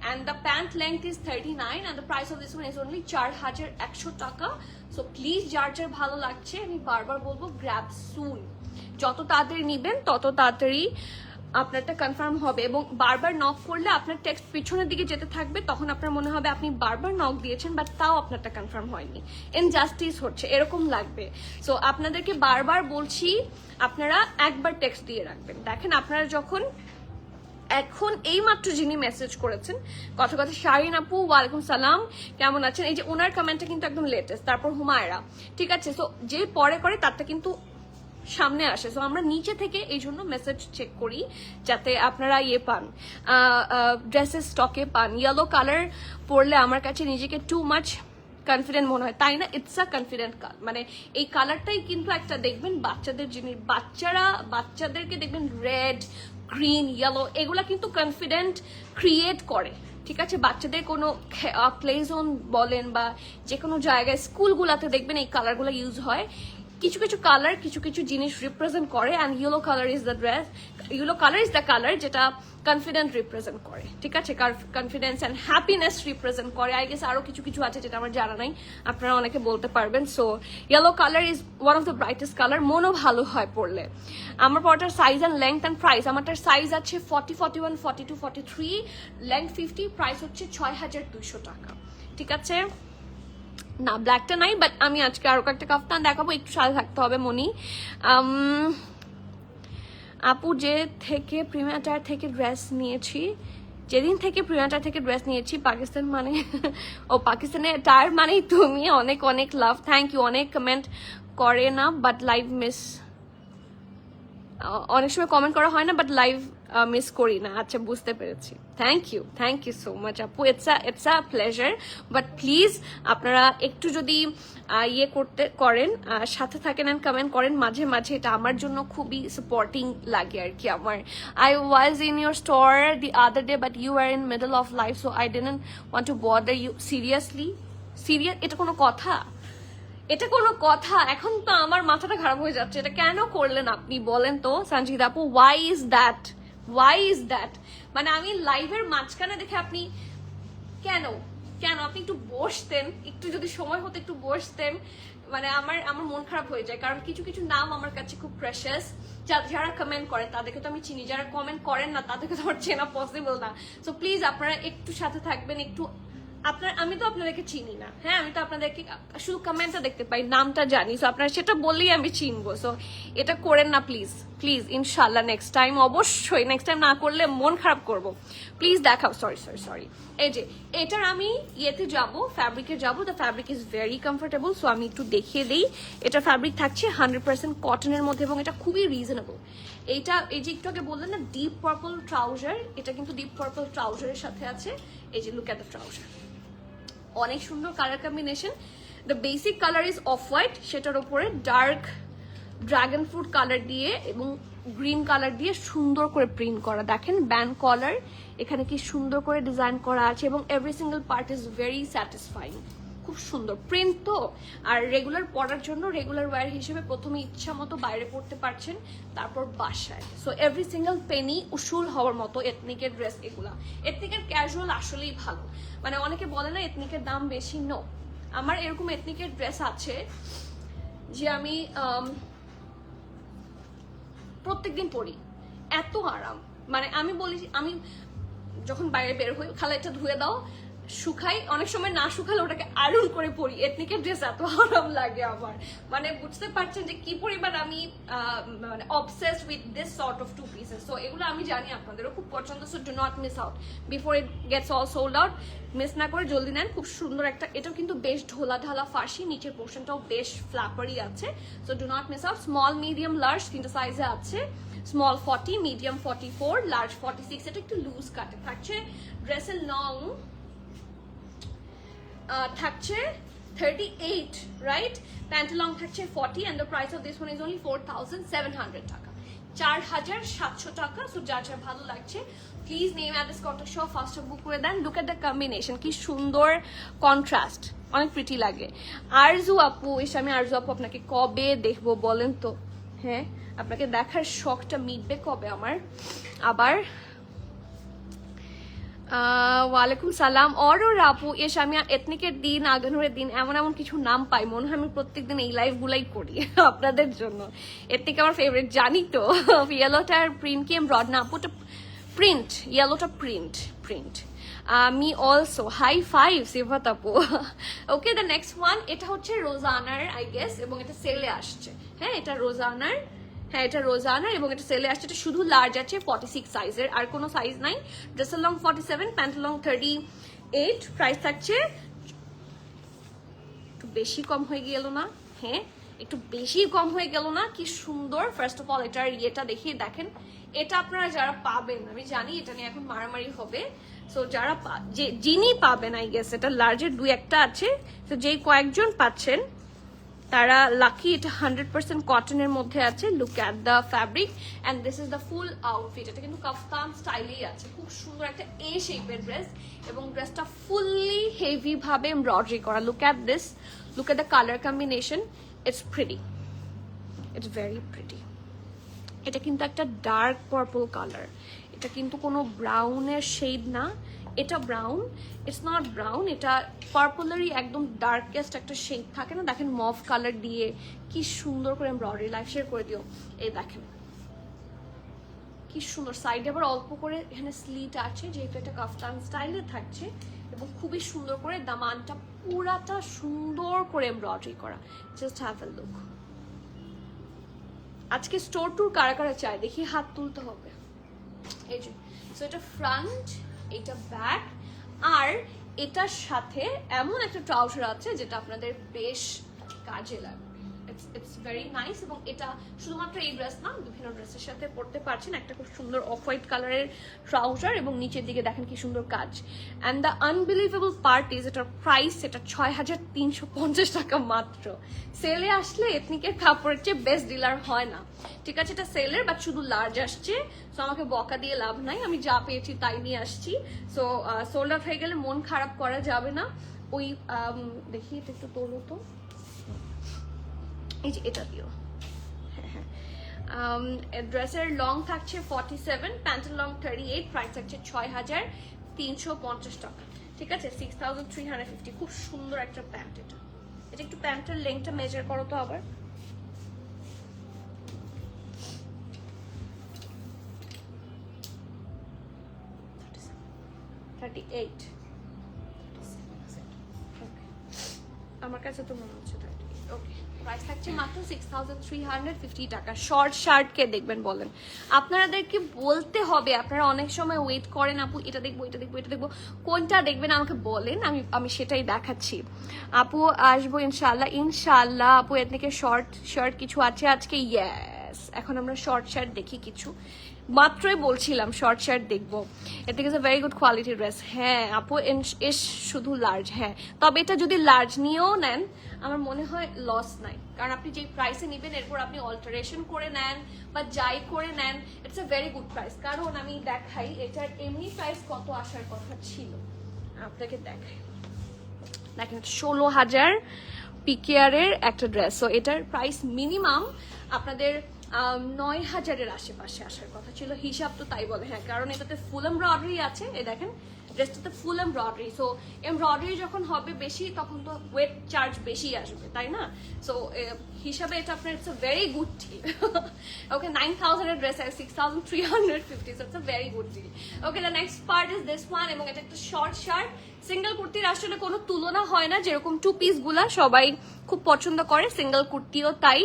and the pant length is 39, and the price of this one is only 4100 টাকা। সো প্লিজ যার যার ভালো লাগছে, আমি বারবার বলবো গ্র্যাব সুন, যত তাড়াতাড়ি নিবেন তত তাড়াতাড়ি আপনারটা কনফার্ম হবে। এবং বারবার নক করলে আপনার টেক্সট পিছনের দিকে যেতে থাকবে, তখন আপনার মনে হবে আপনি বারবার নক দিয়েছেন বাট তাও আপনারটা কনফার্ম হয়নি, ইনজাস্টিস হচ্ছে, এরকম লাগবে। সো আপনাদেরকে বারবার বলছি, আপনারা একবার টেক্সট দিয়ে রাখবেন। দেখেন আপনারা যখন এখন এই মাত্র যিনি মেসেজ করেছেন, কথা শাহিন আপু, ওয়ালাইকুম সালাম, কেমন আছেন? এই যে ওনার কমেন্টটা কিন্তু একদম লেটেস্ট, তারপর হুমায়রা, ঠিক আছে? সো যে পরে করে তারটা কিন্তু সামনে আসে। সো আমরা নিচে থেকে এই জন্য মেসেজ চেক করি যাতে আপনারা ইয়ে পান, ড্রেসের স্টকে পান। ইয়েলো কালার পরলে আমার কাছে নিজেকে টু মাচ কনফিডেন্ট মনে হয়, তাই না? ইটস আ কনফিডেন্ট কালার, মানে এই কালারটাই কিন্তু একটা দেখবেন বাচ্চাদের জিনিস, বাচ্চাদেরকে দেখবেন রেড, গ্রিন, ইয়েলো, এগুলা কিন্তু কনফিডেন্ট ক্রিয়েট করে, ঠিক আছে? বাচ্চাদের কোনো প্লে জোন বলেন বা যে কোনো জায়গায় স্কুলগুলাতে দেখবেন এই কালারগুলো ইউজ হয়। কিছু কিছু কালার কিছু কিছু জিনিস রিপ্রেজেন্ট করে, and yellow colour is the dress, yellow colour is the colour যেটা কনফিডেন্ট রিপ্রেজেন্ট করে, ঠিক আছে? কনফিডেন্স অ্যান্ড হ্যাপিনেস রিপ্রেজেন্ট করে। আই গেস আরো কিছু কিছু আছে যেটা আমার জানা নাই, আপনারা অনেকে বলতে পারবেন। So yellow colour is one of the brightest colour, মনও ভালো হয় পড়লে। আমার পরটার size and length and price, আমারটার সাইজ আছে 40, 41, 42, 43, লেংথ 50, প্রাইস হচ্ছে 6200 টাকা, ঠিক আছে? না ব্ল্যাকটা নাই, বাট আমি আজকে আরো কয়েকটা কাফতান দেখাবো, একটু সাথে থাকতে হবে মনি। আপু যে থেকে প্রিমিয়ার টায়ার থেকে ড্রেস নিয়েছি, যেদিন থেকে প্রিমিয়ার টায়ার থেকে ড্রেস নিয়েছি, পাকিস্তান মানে ও পাকিস্তানের টায়ার মানেই তুমি, অনেক অনেক লাভ, থ্যাংক ইউ। অনেক কমেন্ট করে না বাট লাইভ মিস, অনেক সময় কমেন্ট করা হয় না বাট লাইভ মিস করি না। আচ্ছা বুঝতে পেরেছি, থ্যাংক ইউ সো মাচ আপু, it's a pleasure. But please আপনারা একটু যদি ইয়ে করেন, সাথে থাকেন অ্যান্ড কমেন্ট করেন মাঝে মাঝে, এটা আমার জন্য খুবই সাপোর্টিং লাগে আর কি আমার। I was in your store the other day but you are in middle of life, so I didn't want to bother you. Seriously? এটা কোনো কথা? এটা কোনো কথা? এখন তো আমার মাথাটা খারাপ হয়ে যাচ্ছে, এটা কেন করলেন আপনি বলেন তো সঞ্জিত আপু? Why is that? মানে আমি লাইভের মাঝখানে দেখে আপনি কেন আপনি একটু বসতেন, একটু যদি সময় হতো একটু বসতেন, মানে আমার মন খারাপ হয়ে যায়, কারণ কিছু কিছু নাম আমার কাছে খুব প্রেশাস। যারা কমেন্ট করেন তাদেরকে তো আমি চিনি, যারা কমেন্ট করেন না তাদেরকে তো আমার চেনা পসিবল না। সো প্লিজ আপনারা একটু সাথে থাকবেন, একটু আমি তো আপনাদেরকে চিনি না, হ্যাঁ, আমি তো আপনাদেরকে শুধু কমেন্টটা দেখতে পাই, নামটা জানি, সো আপনারা সেটা বললেই আমি চিনবো। সো এটা করেন না প্লিজ, ইনশাল্লাহ নেক্সট টাইম, অবশ্যই নেক্সট টাইম না করলে মন খারাপ করবো, প্লিজ দেখাও। সরি এই যে এটার আমি ইয়েতে যাবো, ফ্যাব্রিকে যাবো, the fabric is very comfortable. So আমি একটু দেখিয়ে দিই, এটা ফ্যাব্রিক থাকছে 100% কটনের মধ্যে, এবং এটা খুবই রিজনেবল। এইটা এই যে একটু আগে বললেন না ডিপ পার্পল ট্রাউজার, এটা কিন্তু ডিপ পার্পল ট্রাউজারের সাথে আছে। এই যে লুক এট দ্য ট্রাউজার, অনেক সুন্দর colour combination. The basic colour is off white, সেটার উপরে ডার্ক ড্রাগন ফ্রুট কালার দিয়ে এবং গ্রিন কালার দিয়ে সুন্দর করে প্রিন্ট করা। দেখেন ব্যান্ড কলার, এখানে কি সুন্দর করে ডিজাইন করা আছে, এবং every single part is very satisfying, খুব সুন্দর প্রিন্ট তো, আর রেগুলার পরার জন্য রেগুলার ওয়্যার হিসেবে প্রথমে ইচ্ছা মতো বাইরে পড়তে পারছেন, তারপর বাসায়। সো এভরি সিঙ্গেল পেনি উসুল হওয়ার মতো এথনিকের ড্রেস এগুলা। এথনিকের ক্যাজুয়াল আসলেই ভালো, মানে অনেকে বলে না এথনিকের দাম বেশি, নো। আমার এরকম এথনিকের ড্রেস আছে যে আমি প্রত্যেকদিন পরি, এত আরাম। মানে আমি বলি, আমি যখন বাইরে বের হই খালা এটা ধুয়ে দাও, শুকাই, অনেক সময় না শুকালে ওটাকে আয়রন করে পরি। এথনিকের ড্রেস এত আরাম লাগে আমার, মানে বুঝতে পারছেন যে কি পরিমাণ আমি মানে obsessed with this sort of two pieces. So এগুলো আমি জানি আপনাদেরও খুব পছন্দ, so do not miss out before it gets all sold out. Miss না করে জলদি নেন, খুব সুন্দর একটা, এটাও কিন্তু বেশ ঢোলা ঢালা ফার্সি, নিচের পোর্শনটাও বেশ ফ্ল্যাপারি আছে। So do not miss out. Small medium large তিনটা সাইজে আছে, স্মল 40, মিডিয়াম 44, লার্জ 46। এটা একটু লুজ কাটে থাকছে। ড্রেসের লং থাকছে 38, রাইট? প্যান্ট লং থাকছে 40 and the price of this one is only 4,700 টাকা, 4,700 টাকা। সো যার যার ভালো লাগছে প্লিজ নেম অ্যাড্রেস কন্টাক্ট সহ ফার্স্ট বুক করে দেন। লুক এট দ্য কম্বিনেশন, কি সুন্দর কন্ট্রাস্ট, অনেক প্রিটি লাগে। আরজু আপু, এসে আমি আরজু আপু আপনাকে কবে দেখবো বলেন তো? হ্যাঁ, আপনাকে দেখার শখটা মিটবে কবে আমার আবার? ওয়ালাইকুম সালাম। অরোর আপু, এসে আমি এথনিকের দিন, আগানুরের দিন, এমন এমন কিছু নাম পাই, মনে হয় আমি প্রত্যেকদিন এই লাইভ গুলাই করি আপনাদের জন্য। এথনিক আমার ফেভারিট, জানি তো। ইয়েলোটার প্রিন্ট কি এমব্রয়ডারি? না আপুটা প্রিন্ট, ইয়েলোটা প্রিন্ট। আমি অলসো হাই ফাইভ সিফাত আপু। ওকে, দ্য নেক্সট ওয়ান, এটা হচ্ছে রোজানার আই গেস, এবং এটা সেলে আসছে। হ্যাঁ, এটা রোজানার, হ্যাঁ এটা রোজানা, এবং এটা সেলে আসছে। এটা শুধু লার্জ আছে 46 সাইজের, আর কোনো সাইজ নাই। ড্রেসের লং 47, প্যান্ট লং 38। প্রাইস থাকছে একটু বেশি কম হয়ে গেল না? হ্যাঁ, একটু বেশি কম হয়ে গেল না? কি সুন্দর। ফার্স্ট অফ অল এটার ইয়েটা দেখিয়ে দেখেন। এটা আপনারা যারা পাবেন, আমি জানি এটা নিয়ে এখন মারামারি হবে, সো যারা যিনি পাবেন আই গেস, এটা লার্জের 2-1টা আছে, তো যেই কয়েকজন পাচ্ছেন তারা লাকি। এটা 100% কটনের মধ্যে আছে। Look at the fabric and this is the full outfit. এটা কিন্তু কাফতান স্টাইলেই আছে, খুব সুন্দর একটা এ শেপের ড্রেস, এবং ড্রেসটা ফুললি হেভি ভাবে এমব্রয়ডারি করা। Look at this, look at the colour combination, it's pretty, it's very pretty. এটা কিন্তু একটা ডার্ক পার্পল কালার, এটা কিন্তু কোনো ব্রাউনের শেড না, এটা ব্রাউন, ইটস নট ব্রাউন, এটা পার্পলেরই একদম ডার্কেস্ট একটা শেড থাকে না, দেখেন মভ কালার দিয়ে কি সুন্দর করে এমব্রয়ডারি। লাইভ শেয়ার করে দিও। এই দেখেন কি সুন্দর, সাইডে আবার অল্প করে এখানে স্লিট আছে, যেহেতু এটা কাফতান স্টাইলে থাকছে, এবং খুবই সুন্দর করে দামানটা পুরাটা সুন্দর করে এমব্রয়ডারি করা। Just have a look. আজকে স্টোর ট্যুর কারা কারা চায় দেখি, হাত তুলতে হবে। এই যে, সো এটা ফ্রন্ট, এটা ব্যাক, আর এটার সাথে এমন একটা ট্রাউজার আছে যেটা আপনাদের বেশ কাজে লাগবে। ইটস ভেরি নাইস, এবং এটা শুধুমাত্র এই ড্রেস না, বিভিন্ন ড্রেসের সাথে পরতে পারছেন। একটা খুব সুন্দর অফ হোয়াইট কালারের ট্রাউজার, এবং নিচের দিকে দেখেন কি সুন্দর কাজ। And the unbelievable part is, এটার প্রাইস এটা 6,350 টাকা মাত্র। সেলে আসলে এথনিকের কাপড়ের চেয়ে বেস্ট ডিলার হয় না, ঠিক আছে? এটা সেলের, বাট শুধু লার্জ আসছে, সো আমাকে বকা দিয়ে লাভ নাই, আমি যা পেয়েছি তাই নিয়ে আসছি। সো সোল্ড আউট হয়ে গেলে মন খারাপ করা যাবে না। ওই দেখি এটা একটু তোলো তো, এই যে এটা দিও। ড্রেসের লং থাকছে 47, প্যান্টের লং 38, প্রাইস থাকছে 6,350 টাকা, ঠিক আছে? 6,350। খুব সুন্দর একটা প্যান্ট এটা। এটা একটু প্যান্টের লেংথটা মেজার করো তো আবার। আমার কাছে তো মনে হচ্ছে 38। ওকে, প্রাইস থাকছে মাত্র 6,350 টাকা। শর্ট শার্ট কে দেখবেন বলেন? আপনাদেরকে বলতে হবে, আপনারা অনেক সময় ওয়েট করেন, আপু এটা দেখবো, এটা দেখবো, এটা দেখবো, কোনটা দেখবেন আমাকে বলেন, আমি সেটাই দেখাচ্ছি। আপু আসবো ইনশাল্লাহ, ইনশাল্লাহ। আপু এর থেকে শর্ট শার্ট কিছু আছে আজকে? ইয়েস, এখন আমরা শর্ট শার্ট দেখি কিছু। মাত্রই বলছিলাম শর্ট শার্ট দেখবো। এর থেকে ভেরি গুড কোয়ালিটি ড্রেস। হ্যাঁ আপু, এস শুধু লার্জ। হ্যাঁ, তবে এটা যদি লার্জ নিয়েও নেন আমার মনে হয় লস নাই, কারণ আপনি যেই প্রাইসে নেবেন এরপর আপনি অল্টারেশন করে নেন বা যাই করে নেন, it's a very good price. কারণ আমি দেখাই এটার এমনি প্রাইস কত আসার কথা ছিল, আপনাকে দেখাই। দেখেন 16,000 পিকেয়ারের একটা ড্রেস। সো এটার প্রাইস মিনিমাম আপনাদের 9,000-এর আশেপাশে আসার কথা ছিল, হিসাব তো তাই বলে। হ্যাঁ, কারণ এটাতে ফুল এমব্রয়ডারি আছে, এই দেখেন ড্রেসটাতে ফুল এমব্রয়ডারি। সো এমব্রয়ডারি যখন হবে বেশি তখন তো ওয়েট চার্জ বেশি আসবে, তাই না? সো হিসাবে এটা আপনার it's a very good deal. Okay, 9,000-এর ড্রেস আর 6,350, so it's a very good deal. Okay, the next part is this one, এবং এটা একটা শর্ট শার্ট। সিঙ্গেল কুর্তির আসলে কোনো তুলনা হয় না, যেরকম 2 পিস গুলা সবাই খুব পছন্দ করে, সিঙ্গেল কুর্তিও তাই।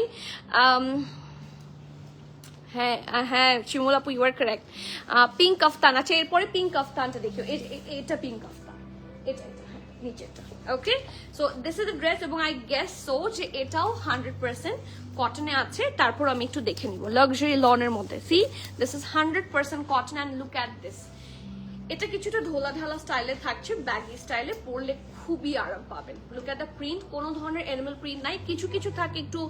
হ্যাঁ হ্যাঁ শিমুল আপু, ইউ আর কারেক্ট। পিঙ্ক কাফতান আছে, এরপরে পিঙ্ক কাফতানটা দেখিও, এটা পিঙ্ক কাফতান, এটা হ্যাঁ নিচেটা। Okay, so this is the dress, এবং আই গেস সো যে এটাও 100% কটনে আছে। তারপর আমি একটু দেখে নিব, লাক্সারি লনের মধ্যে। See, this is 100% cotton and look at this. এটা কিছুটা ঢোলা ঢালা স্টাইলে থাকছে, ব্যাগি স্টাইলে, পরলে খুবই আরাম পাবেন। লুক এট দ্য প্রিন্ট, কোনো ধরনের এনিমেল প্রিন্ট নাই, কিছু কিছু থাকে একটু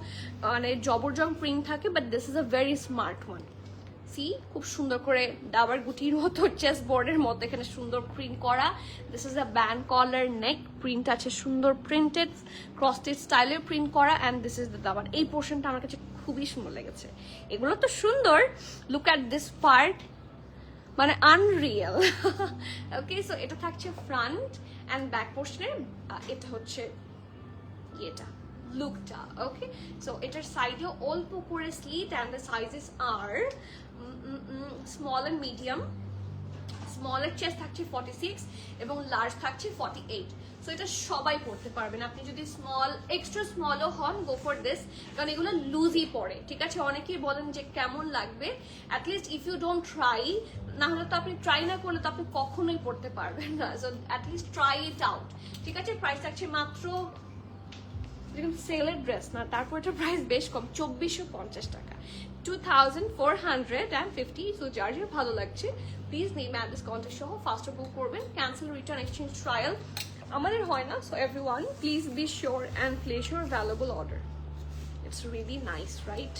মানে জবরজং প্রিন্ট থাকে, but this is a very smart one. See, খুব সুন্দর করে ডাবার গুটির মতো চেস্ট বোর্ডের মতো এখানে সুন্দর প্রিন্ট করা। This is a band collar neck, print আছে সুন্দর প্রিন্টেড ক্রস স্টিচ স্টাইলের প্রিন্ট করা, অ্যান্ড দিস ইজ দ্য দাবার। এই পোর্শনটা আমার কাছে খুবই সুন্দর লেগেছে। এগুলো তো সুন্দর, লুক এট দিস পার্ট, মানে আনরিয়েল। ওকে, সো এটা থাকছে ফ্রন্ট অ্যান্ড ব্যাক পোর্শনের, এটা হচ্ছে এটা লুকটা। ওকে, সো এটার সাইডেও অল্প করে slit, and the sizes are small and medium. স্মলের চেস্ট থাকছে 46 এবং লার্জ থাকছে 48। সো এটা সবাই পড়তে পারবেন, আপনি যদি স্মল এক্সট্রা স্মলও হন, গো ফর দিস, কারণ এগুলো লুজই পড়ে। ঠিক আছে, অনেকেই বলেন যে কেমন লাগবে, at least if you don't try, না হলে তো আপনি ট্রাই না করলে তো আপনি কখনোই পড়তে পারবেন না। So at least try it out. ঠিক আছে, প্রাইস থাকছে মাত্র, সেলের ড্রেস না, তারপর এটা প্রাইস বেশ কম, 2,450 টাকা, 2,450। সো যার যার ভালো লাগছে প্লিজ নেম অ্যাট ডিসকাউন্টের সহ ফাস্টার বুক করবেন। ক্যান্সেল, রিটার্ন, এক্সচেঞ্জ, ট্রায়াল আমাদের হয় না। So everyone please be sure and place your valuable order. It's really nice, right?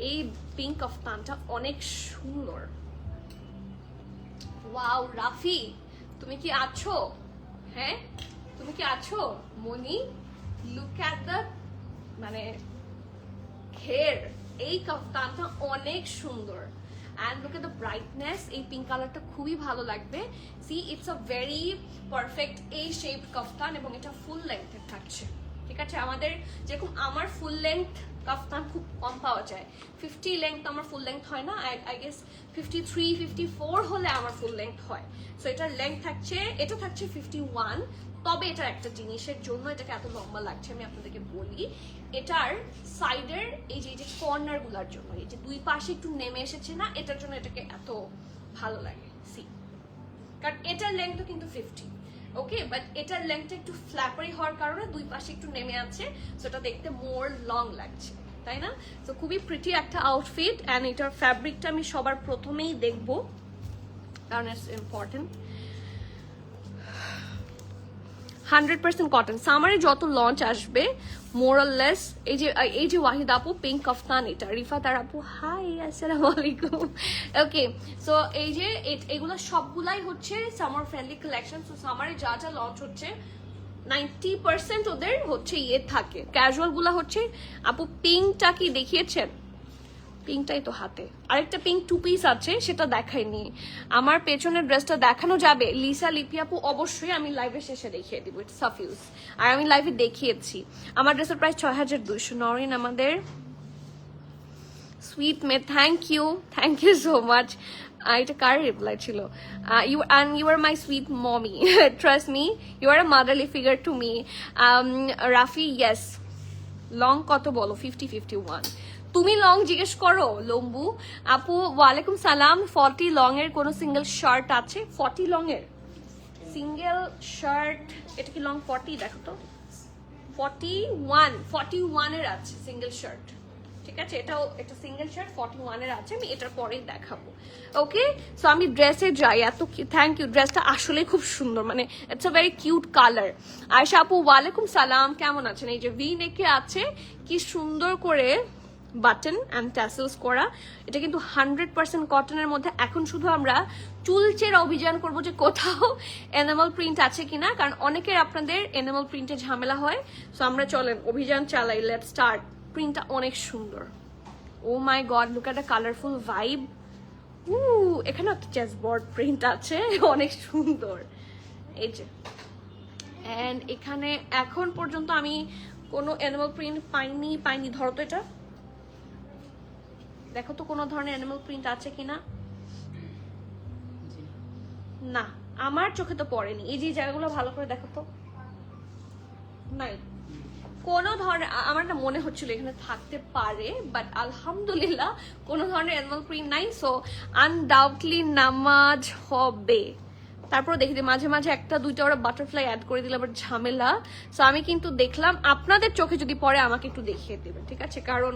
এই পিঙ্ক কাফতানটা অনেক সুন্দর। ওয়াও, রাফি তুমি কি আছো? হ্যাঁ, তুমি কি আছো? মনি, লুক অ্যাট দ্য মানে ঘের, এই কাফতানটা অনেক সুন্দর। And look at the brightness, এই পিঙ্ক কালারটা খুবই ভালো লাগবে। See, it's a very perfect A shaped kaftan, এবং এটা ফুল লেন্থের থাকছে। ঠিক আছে, আমাদের যেরকম আমার ফুল লেন্থ কাফতান খুব কম পাওয়া যায়, 50 লেন্থ আমার ফুল লেন্থ হয় না, আই গেস 53, 54 হলে আমার ফুল লেন্থ হয়। সো এটার লেন্থ থাকছে, এটা থাকছে 51। তবে এটার একটা জিনিসের জন্য এটাকে এত লম্বা লাগছে, আমি আপনাদেরকে বলি, এটার সাইডের এই যে কর্নার গুলার জন্য, এই যে দুই পাশে একটু নেমে এসেছে না, এটার জন্য এটাকে এত ভালো লাগে। সি, কারণ এটার লেন্থ কিন্তু 50, ওকে, বাট এটার লেন্থটা একটু ফ্ল্যাপারি হওয়ার কারণে দুই পাশে একটু নেমে আছে, সো এটা দেখতে মোর লং লাগছে, তাই না? তো খুবই প্রিটি একটা আউটফিট। অ্যান্ড এটার ফ্যাব্রিকটা আমি সবার প্রথমেই দেখবো, কারণ ইটস ইম্পর্টেন্ট। 100% কটন। সামারে যত লঞ্চ আসবে মোরাললেস, এই যে ওয়াহিদ আপু পিঙ্ক কাফতান, এটা রিফাত আর আপু, হাই আসসালামু আলাইকুম। ওকে, সো এই যে এগুলো সবগুলাই হচ্ছে সামার ফ্রেন্ডলি কালেকশন। সো সামারে যা যা লঞ্চ হচ্ছে 90% ওদের হচ্ছে ইয়ে থাকে, ক্যাজুয়াল গুলা হচ্ছে। আপু পিঙ্কটা কি দেখিয়েছেন? পিঙ্কটাই তো হাতে, আরেকটা পিঙ্ক 2 পিস আছে, সেটা দেখাইনি। আমার পেছনের ড্রেসটা দেখানো যাবে লিসা লিপি আপু? অবশ্যই, আমি লাইভের শেষে দেখিয়ে দিব, ইটস সাফিউজ। আর আমি লাইভে দেখিয়েছি। আমার ড্রেসের প্রাইস 6,200। নরিন আমাদের সুইট মে, থ্যাংক ইউ সো মাচ। এটা কার রিপ্লাই ছিল? You are my sweet mommy, trust me, you are a motherly figure to me. Rafi, yes. Long কত বলো? 50, 51। তুমি লং জিজ্ঞেস করো লম্বু আপু। ওয়ালাইকুম সালাম। 40 লং এর কোন সিঙ্গেল শার্ট আছে? 40 লং এর সিঙ্গেল শার্ট, এটা কি লং 40? দেখো তো, 41 এর আছে সিঙ্গেল শার্ট। ঠিক আছে, এটা সিঙ্গেল শার্ট 41 এর আছে, আমি এটার পরেই দেখাবো। ওকে, সো আমি ড্রেসে যাই। এত থ্যাংক ইউ, ড্রেসটা আসলে খুব সুন্দর, মানে it's a very cute colour. Ayesha আপু, ওয়ালাইকুম সালাম, কেমন আছেন? এই যে ভি নেকে আছে, কি সুন্দর করে বাটন অ্যান্ড ট্যাসেলস করা। এটা কিন্তু 100% কটনের মধ্যে। এখন শুধু আমরা চুলচেরা অভিযান করবো যে কোথাও এনামেল প্রিন্ট আছে কিনা, কারণ অনেকের আপনাদের এনামেল প্রিন্টে ঝামেলা হয়। সো আমরা চলেন অভিযান চালাই, লেট স্টার্ট। প্রিন্টটা অনেক সুন্দর। Oh my god, look at a colourful vibe. এখানে একটা চেসবোর্ড প্রিন্ট আছে, অনেক সুন্দর। এই যে, অ্যান্ড এখানে এখন পর্যন্ত আমি কোনো অ্যানিমাল প্রিন্ট পাইনি। ধরো তো এটা, দেখো তো কোনো ধরনের অ্যানিমাল প্রিন্ট আছে কিনা। না, আমার চোখে তো পড়েনি। এই যে জায়গাগুলো ভালো করে দেখো তো, নাই কোনো ধরনের। আমার না মনে হচ্ছিল এখানে থাকতে পারে, বাট আলহামদুলিল্লাহ কোনো ধরনের অ্যানিমাল প্রিন্ট নাই। সো আনডাউটলি নামাজ হবে। তারপর দেখি যে মাঝে মাঝে একটা দুইটা ওরা বাটারফ্লাই অ্যাড করে দিলে আবার ঝামেলা। সো আমি কিন্তু দেখলাম, আপনাদের চোখে যদি পড়ে আমাকে একটু দেখিয়ে দেবেন, ঠিক আছে? কারণ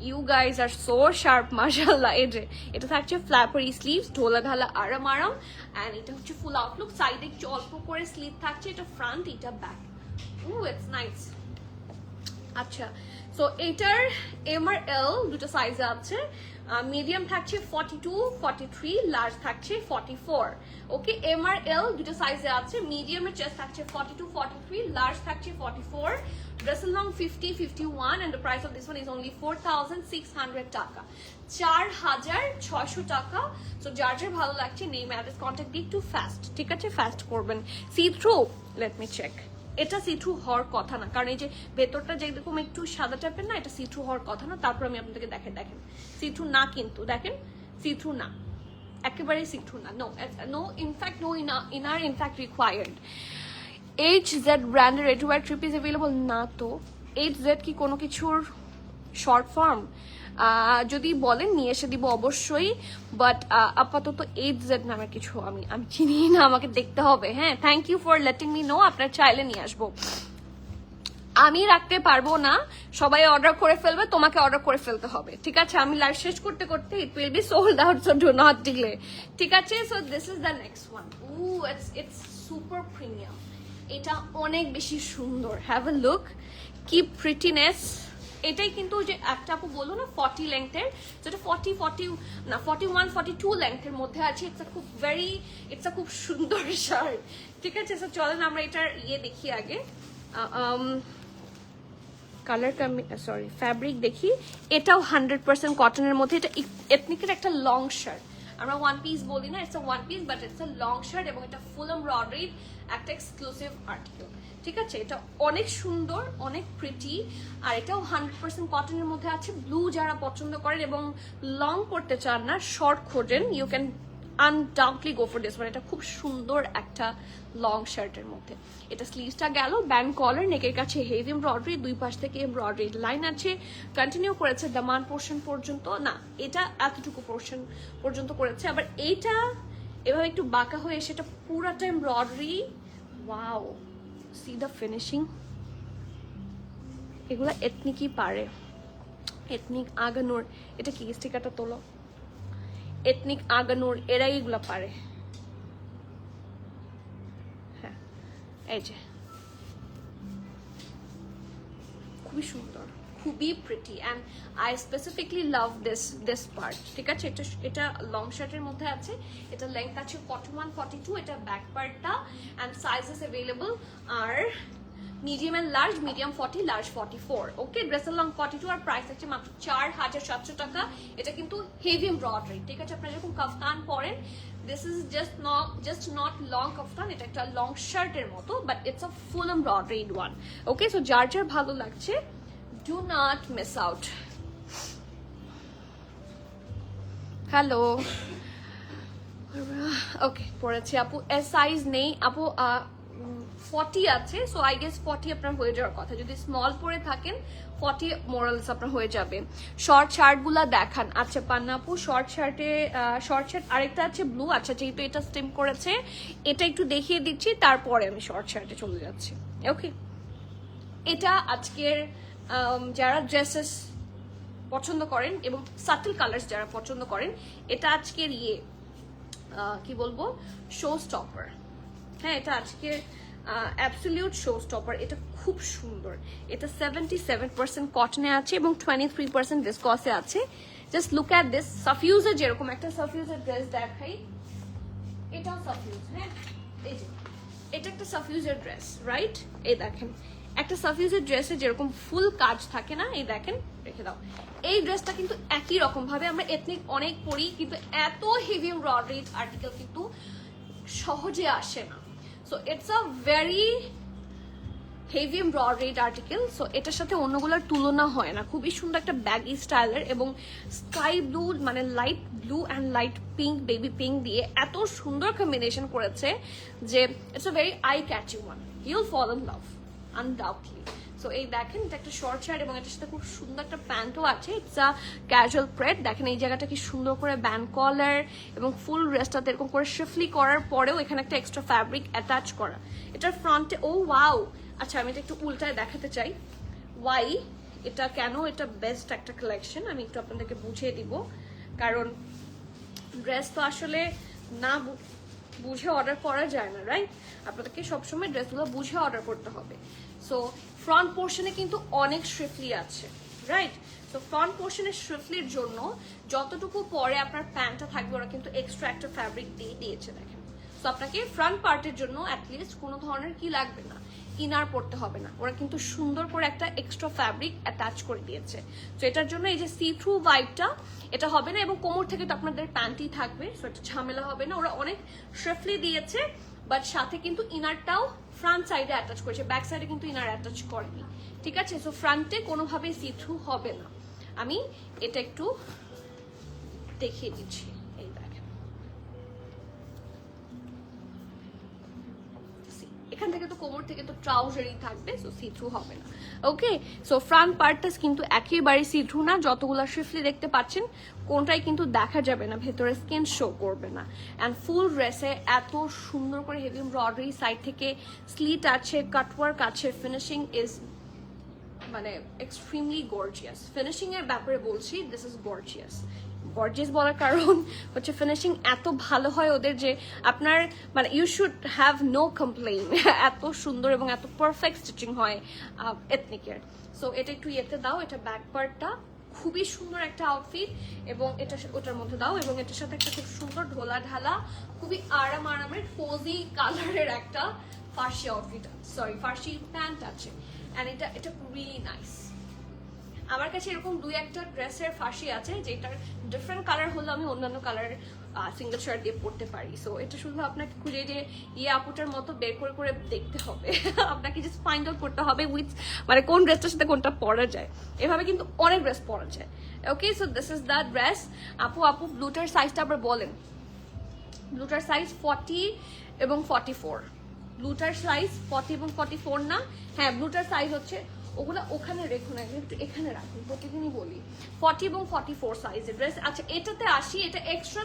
you guys are so sharp মাশাআল্লাহ। এই যে এটা থাকছে ফ্ল্যাপারি স্লিভস, ঢোলা ঢালা আরাম আরাম, অ্যান্ড এটা হচ্ছে ফুল আউটলুক। সাইডে একটু অল্প করে স্লিভ থাকছে, এটা ফ্রন্ট, এটা ব্যাক। It's nice. আচ্ছা, সো এটার এম আর এল দুটো সাইজে আছে। মিডিয়াম থাকছে 42, 43, লার্জ থাকছে 44। ওকে, এম আর এল দুটো সাইজে আছে। মিডিয়ামের চেস্ট থাকছে 42, 43, লার্জ থাকছে 44। ড্রেসের long 50, 51, and the price of this one is only 4,600 টাকা, 4,600 টাকা। সো যার যার ভালো লাগছে নেম অ্যাড্রেস কন্ট্যাক্ট দিয়ে একটু ফাস্ট, ঠিক আছে? ফাস্ট করবেন। See through, let me check. এটা সি থ্রু হওয়ার কথা না, কারণ এই যে ভেতরটা যেরকম একটু সাদা টাইপের না, এটা সি থ্রু হওয়ার কথা না। তারপর আমি আপনাদেরকে দেখেন সি থ্রু না, কিন্তু দেখেন সি থ্রু না, একেবারেই সি থ্রু না। No in fact no inner in fact required. HZ ব্র্যান্ডের রেডিওয়ার ট্রিপ ইজ অ্যাভেলেবল না। তো HZ কি কোনো কিছুর শর্ট ফর্ম? যদি বলেন নিয়ে এসে দিব অবশ্যই, বাট আপাতত HZ নামের কিছু আমি চিনি না, আমাকে দেখতে হবে। হ্যাঁ, thank you for letting me know. আপনার চাইলে নিয়ে আসবো, আমি রাখতে পারবো না। সবাই অর্ডার করে ফেলবে, তোমাকে অর্ডার করে ফেলতে হবে, ঠিক আছে? আমি লাইভ শেষ করতে করতে it will be sold out, so do not delay, ঠিক আছে? So this is the next one. It's super premium. এটা অনেক বেশি সুন্দর। হ্যাভ এ লুক, কি প্রিটিনেস। এটাই কিন্তু যে একটা আপু বললো না 40 লেংথের, যেটা 41, 42 লেংথের মধ্যে আছে। ইটস আ খুব সুন্দর শার্ট, ঠিক আছে? সো চলেন আমরা এটার দেখি আগে, কালার ফ্যাব্রিক দেখি। এটাও 100% কটনের মধ্যে। এটা এথনিকের একটা লং শার্ট, আমরা ওয়ান পিস বলি না, it's a one piece, but it's a long shirt, এবং এটা ফুল এমব্রয়ডারি, একটা এক্সক্লুসিভ আর্টিকেল, ঠিক আছে? এটা অনেক সুন্দর, অনেক প্রিটি, আর এটাও 100% কটনের মধ্যে আছে। ব্লু যারা পছন্দ করেন এবং লং পড়তে চান না, শর্ট খোঁজেন, you can undoubtedly go for this one. এটা খুব সুন্দর একটা লং শার্টের মধ্যে। এটা স্লিভসটা গেল, ব্যান্ড কলার, নেকের কাছে হেভি এমব্রয়ডারি, দুই পাশ থেকে এমব্রয়ডারি লাইন আছে, কন্টিনিউ করেছে দামান পোর্শন পর্যন্ত। না, এটা এতটুকু পোর্শন পর্যন্ত করেছে। আবার এইটা এভাবে একটু বাঁকা হয়ে সেটা পুরাটা embroidery. Wow, C the finishing. এগুলা এথনিকই পারে, এথনিক আগানোর। এটা কি স্টিকারটা তোলো, এথনিক আগানোর, এরাই এগুলা পারে। হ্যাঁ, এই যে খুবই সুন্দর, খুবই pretty, and I specifically love this part, ঠিক আছে? এটা লং শার্টের মধ্যে আছে। এটা লেংথ আছে 41, 42, এটা ব্যাক পার্টটা, and sizes available are medium and large, medium 40, large 44। ওকে, ড্রেসের লং 42, আর প্রাইস আছে মাত্র 4,700 টাকা। এটা কিন্তু হেভি এমব্রয়ডারি, ঠিক আছে? আপনারা যখন কাফতান পরেন, this is just not long kaftan, এটা একটা লং শার্টের মতো, but it's a full embroidered one. Okay, so যার যার ভালো লাগছে, do not miss out. Hello, okay, পড়েছি আপু। এস সাইজ নেই আপু, 40 আছে। সো আই গেস 40 আপনার হয়ে যাওয়ার কথা। যদি স্মল পরে থাকেন 40 মোরালস আপনার হয়ে যাবে। শর্ট শার্ট গুলা দেখান। আচ্ছা পান্না আপু, শর্ট শার্ট আরেকটা আছে ব্লু। আচ্ছা, যেহেতু এটা স্টিম করেছে, এটা একটু দেখিয়ে দিচ্ছি, তারপরে আমি শর্ট শার্টে চলে যাচ্ছি। ওকে, এটা আজকের যারা ড্রেসেস পছন্দ করেন এবং সাটল কালার্স যারা পছন্দ করেন, এটা আজকের কি বলবো, শো স্টপার। হ্যাঁ, এটা আজকের অ্যাবসলিউট শো স্টপার, এটা খুব সুন্দর। এটা 77% কটনে আছে এবং 23% ভিসকসে আছে। Just look at this. সাফিউজের যেরকম একটা সাফিউজের ড্রেস দেখাই, এটাও সাফিউজ। হ্যাঁ, এই যে এটা একটা সাফিউজের ড্রেস, রাইট? এই দেখেন একটা সাফিউজের ড্রেসে যেরকম ফুল কাজ থাকে না, এই দেখেন, রেখে দাও। এই ড্রেসটা কিন্তু একই রকম ভাবে আমরা এথনিক অনেক পরি, কিন্তু এত হেভি এমব্রয়ডারি আর্টিকেল কিন্তু সহজে আসে না। So it's a very heavy embroidered article. So এটার সাথে অন্যগুলোর তুলনা হয় না। খুবই সুন্দর একটা ব্যাগি স্টাইলের এবং স্কাই ব্লু মানে light blue and light pink, baby pink দিয়ে এত সুন্দর কম্বিনেশন করেছে যে it's a very eye catching one. You'll fall in love undoubtedly. So এই দেখেন এটা একটা শর্ট শার্ট এবং এটার সাথে খুব সুন্দর একটা প্যান্টও আছে। It's a casual prayed. দেখেন এই জায়গাটা কি সুন্দর করে ব্যান্ড কলার এবং ফুল ড্রেসটাতে এরকম করে শিফলি করার পরেও এখানে একটা এক্সট্রা ফ্যাব্রিক অ্যাটাচ করা। এটার ফ্রন্টে ও ওয়াও, আচ্ছা আমি এটা একটু উল্টায় দেখাতে চাই। ওয়াই এটা কেন এটা বেস্ট একটা কালেকশন আমি একটু আপনাদেরকে বুঝিয়ে দিব। কারণ ড্রেস তো আসলে না বুঝে অর্ডার করা যায় না, রাইট? আপনাদেরকে সবসময় ড্রেসগুলো বুঝে অর্ডার করতে হবে। সো ফ্রন্ট পোর্শনে কিন্তু অনেক শ্রিফলি আছে, রাইট? সো ফ্রন্ট পোর্শনের শ্রিফলির জন্য যতটুকু পরে আপনার প্যান্টটা থাকবে ওরা কিন্তু এক্সট্রা একটা ফ্যাব্রিক দিয়ে দিয়েছে, দেখেন। সো আপনাকে ফ্রন্ট পার্টের জন্য অ্যাটলিস্ট কোনো ধরনের কি লাগবে না, ইনার পড়তে হবে না। ওরা কিন্তু সুন্দর করে একটা এক্সট্রা ফ্যাব্রিক অ্যাটাচ করে দিয়েছে। তো এটার জন্য এই যে সি থ্রু ভাইবটা এটা হবে না এবং কোমর থেকে তো আপনাদের প্যান্টই থাকবে, সো এটা ঝামেলা হবে না। ওরা অনেক শ্রিফলি দিয়েছে, বাট সাথে কিন্তু ইনারটাও ফ্রন্ট সাইডে অ্যাটাচ করেছে, ব্যাক সাইডে কিন্তু ইনার অ্যাটাচ করেনি, ঠিক আছে? সো ফ্রন্টে কোনোভাবেই সি থ্রু হবে না। আমি এটা একটু দেখিয়ে দিচ্ছি, এই দেখেন। এখান থেকে তো কোমর থেকে তো ট্রাউজারই থাকবে, সো সি থ্রু হবে না। ওকে, সো ফ্রন্ট পার্টটা কিন্তু একেবারে সি থ্রু না। যতগুলো শিফলি দেখতে পাচ্ছেন কোনটাই কিন্তু দেখা যাবে না, ভেতরে স্কিন শো করবে না। অ্যান্ড ফুল ড্রেসে এত সুন্দর করে হেভি এমব্রয়ডারি, সাইড থেকে স্লিট আছে, কাটওয়ার্ক আছে, ফিনিশিং ইজ মানে এক্সট্রিমলি গর্জিয়াস। ফিনিশিং এর ব্যাপারে বলছি, দিস ইজ গর্জিয়াস। গর্জিয়াস বলার কারণ হচ্ছে ফিনিশিং এত ভালো হয় ওদের যে আপনার মানে you should have no complain. এত সুন্দর এবং এত পারফেক্ট স্টিচিং হয় এথনিকের। সো এটা একটু ইয়েতে দাও, এটা ব্যাক পার্টটা খুবই সুন্দর একটা আউটফিট এবং এটা ওটার মধ্যে দাও এবং এটার সাথে একটা খুব সুন্দর ঢোলা ঢালা খুবই আরামের কোজি কালারের একটা ফার্সি আউটফিট, সরি ফার্সি প্যান্ট আছে। অ্যান্ড এটা রিয়েলি নাইস। আমার কাছে এরকম দুই একটা ড্রেসের ফাঁসি আছে যেটার ডিফারেন্ট কালার হলে আমি অন্যান্য কালার সিঙ্গেল শার্ট দিয়ে পরতে পারি। সো এটা শুধু আপনাকে খুঁজে যে আপুটার মতো বের করে করে দেখতে হবে। আপনাকে জাস্ট ফাইন্ড আউট করতে হবে উইথ মানে কোন ড্রেসটার সাথে কোনটা পরা যায়। এভাবে কিন্তু অনেক ড্রেস পরা যায়। Okay, so this is the dress. আপু ব্লুটার সাইজটা আবার বলেন। ব্লুটার সাইজ 40 এবং 44। ব্লুটার সাইজ 40 এবং 44 না? হ্যাঁ, ব্লুটার সাইজ হচ্ছে ওগুলো ওখানে রেখো না, একটু এখানে রাখুন, প্রতিদিনই বলি 40 এবং 44 সাইজের ড্রেস। আচ্ছা এটাতে আসি, এটা এক্সট্রা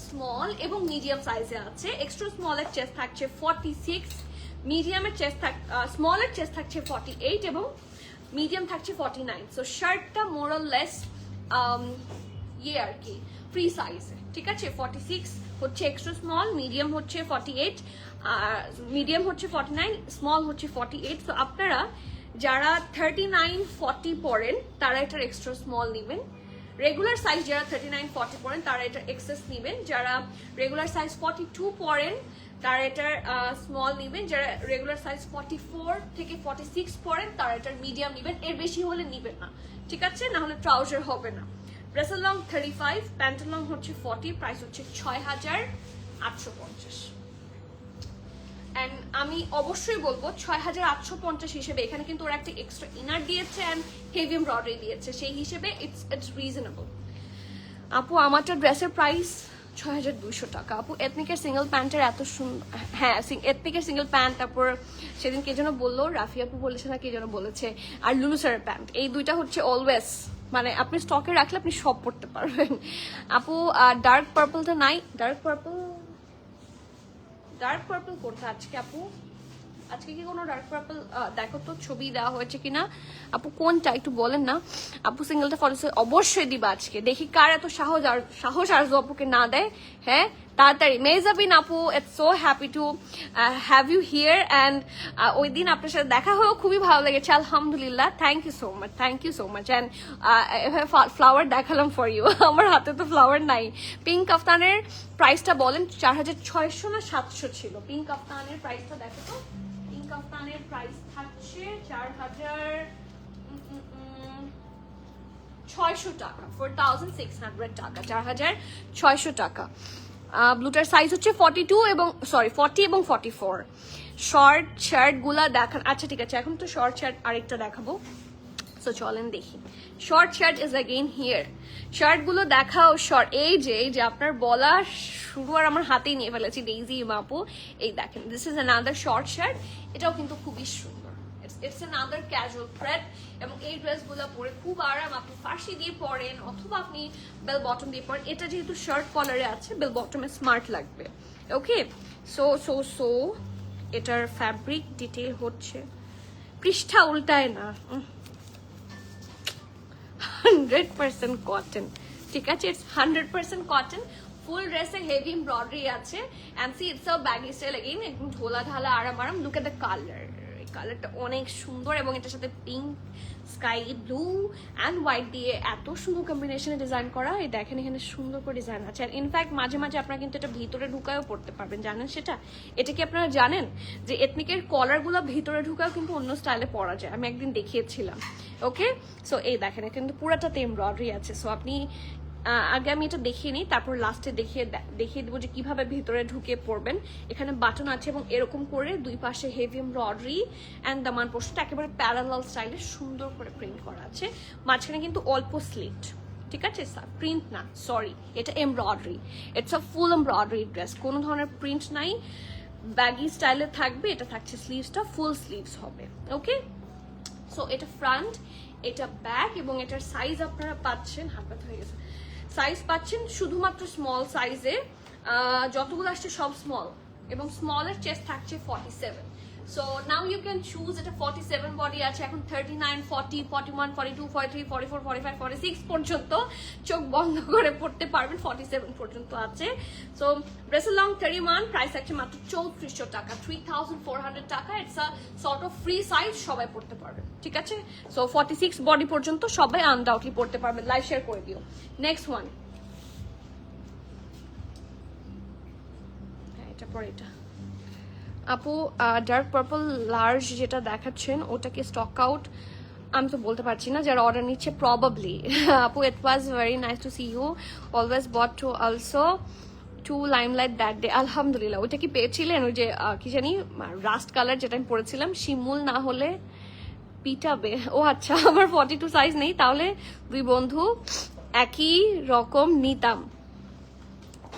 স্মল এবং মিডিয়াম সাইজে আছে। এক্সট্রা স্মলের চেস্ট থাকছে 46, মিডিয়ামের চেস্ট স্মলের চেস্ট থাকছে 48 এবং মিডিয়াম থাকছে 49। সো শার্টটা মোর অর লেস ইয়ে আর কি ফ্রি সাইজে, ঠিক আছে? 46 হচ্ছে এক্সট্রা স্মল, মিডিয়াম হচ্ছে 48, মিডিয়াম হচ্ছে 49, স্মল হচ্ছে 48। তো আপনারা যারা 39-40 পরেন তারা এটার এক্সট্রা স্মল নেবেন। রেগুলার সাইজ যারা 39-40 পরেন তারা এটার এক্সেস নেবেন। যারা রেগুলার সাইজ 42 পরেন তারা এটার স্মল নেবেন। যারা রেগুলার সাইজ 44 থেকে 46 পরেন তারা এটার মিডিয়াম নেবেন। এর বেশি হলে নেবেন না, ঠিক আছে? না হলে ট্রাউজার হবে না। ড্রেসের লং 35, প্যান্টের লং হচ্ছে 40, প্রাইস হচ্ছে 6850। অ্যান্ড আমি অবশ্যই বলবো 6850 হিসেবে এখানে কিন্তু ওরা একটা এক্সট্রা ইনার দিয়েছে অ্যান্ড হেভি এমব্রয়ডারি দিয়েছে, সেই হিসেবে ইটস রিজনেবল। আপু আমারটা ড্রেসের প্রাইস 6200 টাকা। আপু এথনিকের সিঙ্গেল প্যান্টের এত সুন্দর, হ্যাঁ এথনিকের সিঙ্গেল প্যান্ট, তারপর সেদিন কে যেন বললো, রাফি আপু বলেছে না কে যেন বলেছে, আর লুলুসারের প্যান্ট, এই দুইটা হচ্ছে অলওয়েজ মানে আপনি স্টকে রাখলে আপনি সব পড়তে পারবেন। আপু ডার্ক পার্পলটা নাই? ডার্ক পার্পল কোনটা আজকে আপু? আজকে কি কোনো ডার্ক পার্পল দেখো তো ছবি দেওয়া হয়েছে কিনা। আপু কোনটা একটু বলেন না। আপু সিঙ্গেলটা ফলো অবশ্যই দিবা আজকে, দেখি কার এত সাহস আর আপুকে না দেয়। হ্যাঁ তাড়াতাড়ি। মেজাবিন আপু, it's so happy to have you here and ওই দিন আপনার সাথে দেখা হয়েও খুবই ভালো লেগেছে, আলহামদুলিল্লাহ। Thank you so much, thank you so much. And flower দেখালাম ফর ইউ। আমার হাতে তো ফ্লাওয়ার নাই। পিঙ্ক কাফতানের প্রাইসটা বলেন, 4600 না 700 ছিল? পিঙ্ক কাফতানের প্রাইসটা দেখো তো। পিঙ্ক কাফতানের প্রাইস থাকছে 4600 টাকা, 4600 টাকা, 4600 টাকা। ব্লুটার সাইজ হচ্ছে 42 এবং 40 এবং 44। শর্ট শার্ট গুলা দেখান। আচ্ছা ঠিক আছে, এখন তো শর্ট শার্ট আরেকটা দেখাবো, সো চলেন দেখি। Short shirt is again here. Shirt গুলো দেখাও। শর্ট, এই যে আপনার বলা শুরু আর আমার হাতেই নিয়ে ফেলেছি ডেইজি আপু। এই দেখেন, this is another short shirt. এটাও কিন্তু খুবই সুন্দর। ইটস অ্যানাদার ক্যাজুয়াল থ্রেড এবং এই ড্রেসগুলো পরে খুব আরাম। আপনি ফার্সি দিয়ে পরেন অথবা আপনি বেল বটম দিয়ে পরেন। এটা যেহেতু শার্ট কলারে আছে, বেল বটমে স্মার্ট লাগবে। ওকে, সো এটার ফ্যাব্রিক ডিটেল হচ্ছে, পৃষ্ঠা উল্টায় না, 100% কটন। ঠিক আছে, ইটস 100% কটন। ফুল ড্রেসে হেভি এমব্রয়ডারি আছে and see it's a baggy style again, একদম ঝোলা ঢালা আরাম। লুক এট দ্য কালার, কালারটা অনেক সুন্দর এবং এটার সাথে pink, sky blue and white দিয়ে এত সুন্দর কম্বিনেশনে ডিজাইন করা। এই দেখেন এখানে সুন্দর করে ডিজাইন আছে। আর ইনফ্যাক্ট মাঝে মাঝে আপনারা কিন্তু এটা ভিতরে ঢুকায়ও পড়তে পারবেন, জানেন সেটা? এটা কি আপনারা জানেন যে এথনিকের কলারগুলো ভিতরে ঢুকায়ও কিন্তু অন্য স্টাইলে পরা যায়? আমি একদিন দেখিয়েছিলাম। ওকে, সো এই দেখেন এটা কিন্তু পুরাটাতে এমব্রয়ডারি আছে। সো আপনি আগে আমি এটা দেখিয়ে নিই, তারপর লাস্টে দেখিয়ে দেবো যে কিভাবে ভিতরে ঢুকে পড়বেন। এখানে বাটন আছে এবং এরকম করে দুই পাশে হেভি এমব্রয়ডারি অ্যান্ড দামান পোর্শনটা একেবারে প্যারালাল স্টাইলে সুন্দর করে প্রিন্ট করা আছে। মাঝখানে কিন্তু অল্প স্লিট, ঠিক আছে? প্রিন্ট না, সরি, এটা embroidery. It's a full embroidery dress, কোনো ধরনের প্রিন্ট নাই, ব্যাগি স্টাইলে থাকবে। এটা থাকছে স্লিভসটা ফুল স্লিভস হবে। ওকে, সো এটা ফ্রন্ট, এটা ব্যাক এবং এটার সাইজ আপনারা পাচ্ছেন, হাত ব্যথা হয়ে গেছে, সাইজ পাচ্ছেন শুধুমাত্র স্মল সাইজে। যতগুলো আসছে সব স্মল এবং স্মলের চেস্ট থাকছে 47। So now you can choose. এটা 47 বডি আছে, এখন 39, 40, 41, 42, 43, 44, 45, 46 পর্যন্ত চোখ বন্ধ করে পড়তে পারবেন। 47 পর্যন্ত আছে। সো ড্রেসের লং 31, প্রাইস আছে মাত্র 3400 টাকা, 3400 টাকা। It's a sort of free size, সবাই পড়তে পারবেন, ঠিক আছে? সো 46 বডি পর্যন্ত সবাই আনডাউটলি পড়তে পারবেন। লাইভ শেয়ার করে দিও। নেক্সট ওয়ান, হ্যাঁ এটা পরে এটা আপু ডার্ক পার্পল লার্জ যেটা দেখাচ্ছেন ওটা কি স্টক আউট? আমি তো বলতে পারছি না, যারা অর্ডার নিচ্ছে প্রবাবলি। আপু it was very nice to see you, always but to also to limelight that day. আলহামদুলিল্লাহ। ওইটা কি পেয়েছিলেন? ওই যে কি জানি রাস্ট কালার যেটা আমি পরেছিলাম, শিমুল না হলে পিটাবে। ও আচ্ছা, আমার 42 সাইজ নেই, তাহলে দুই বন্ধু একই রকম নিতাম।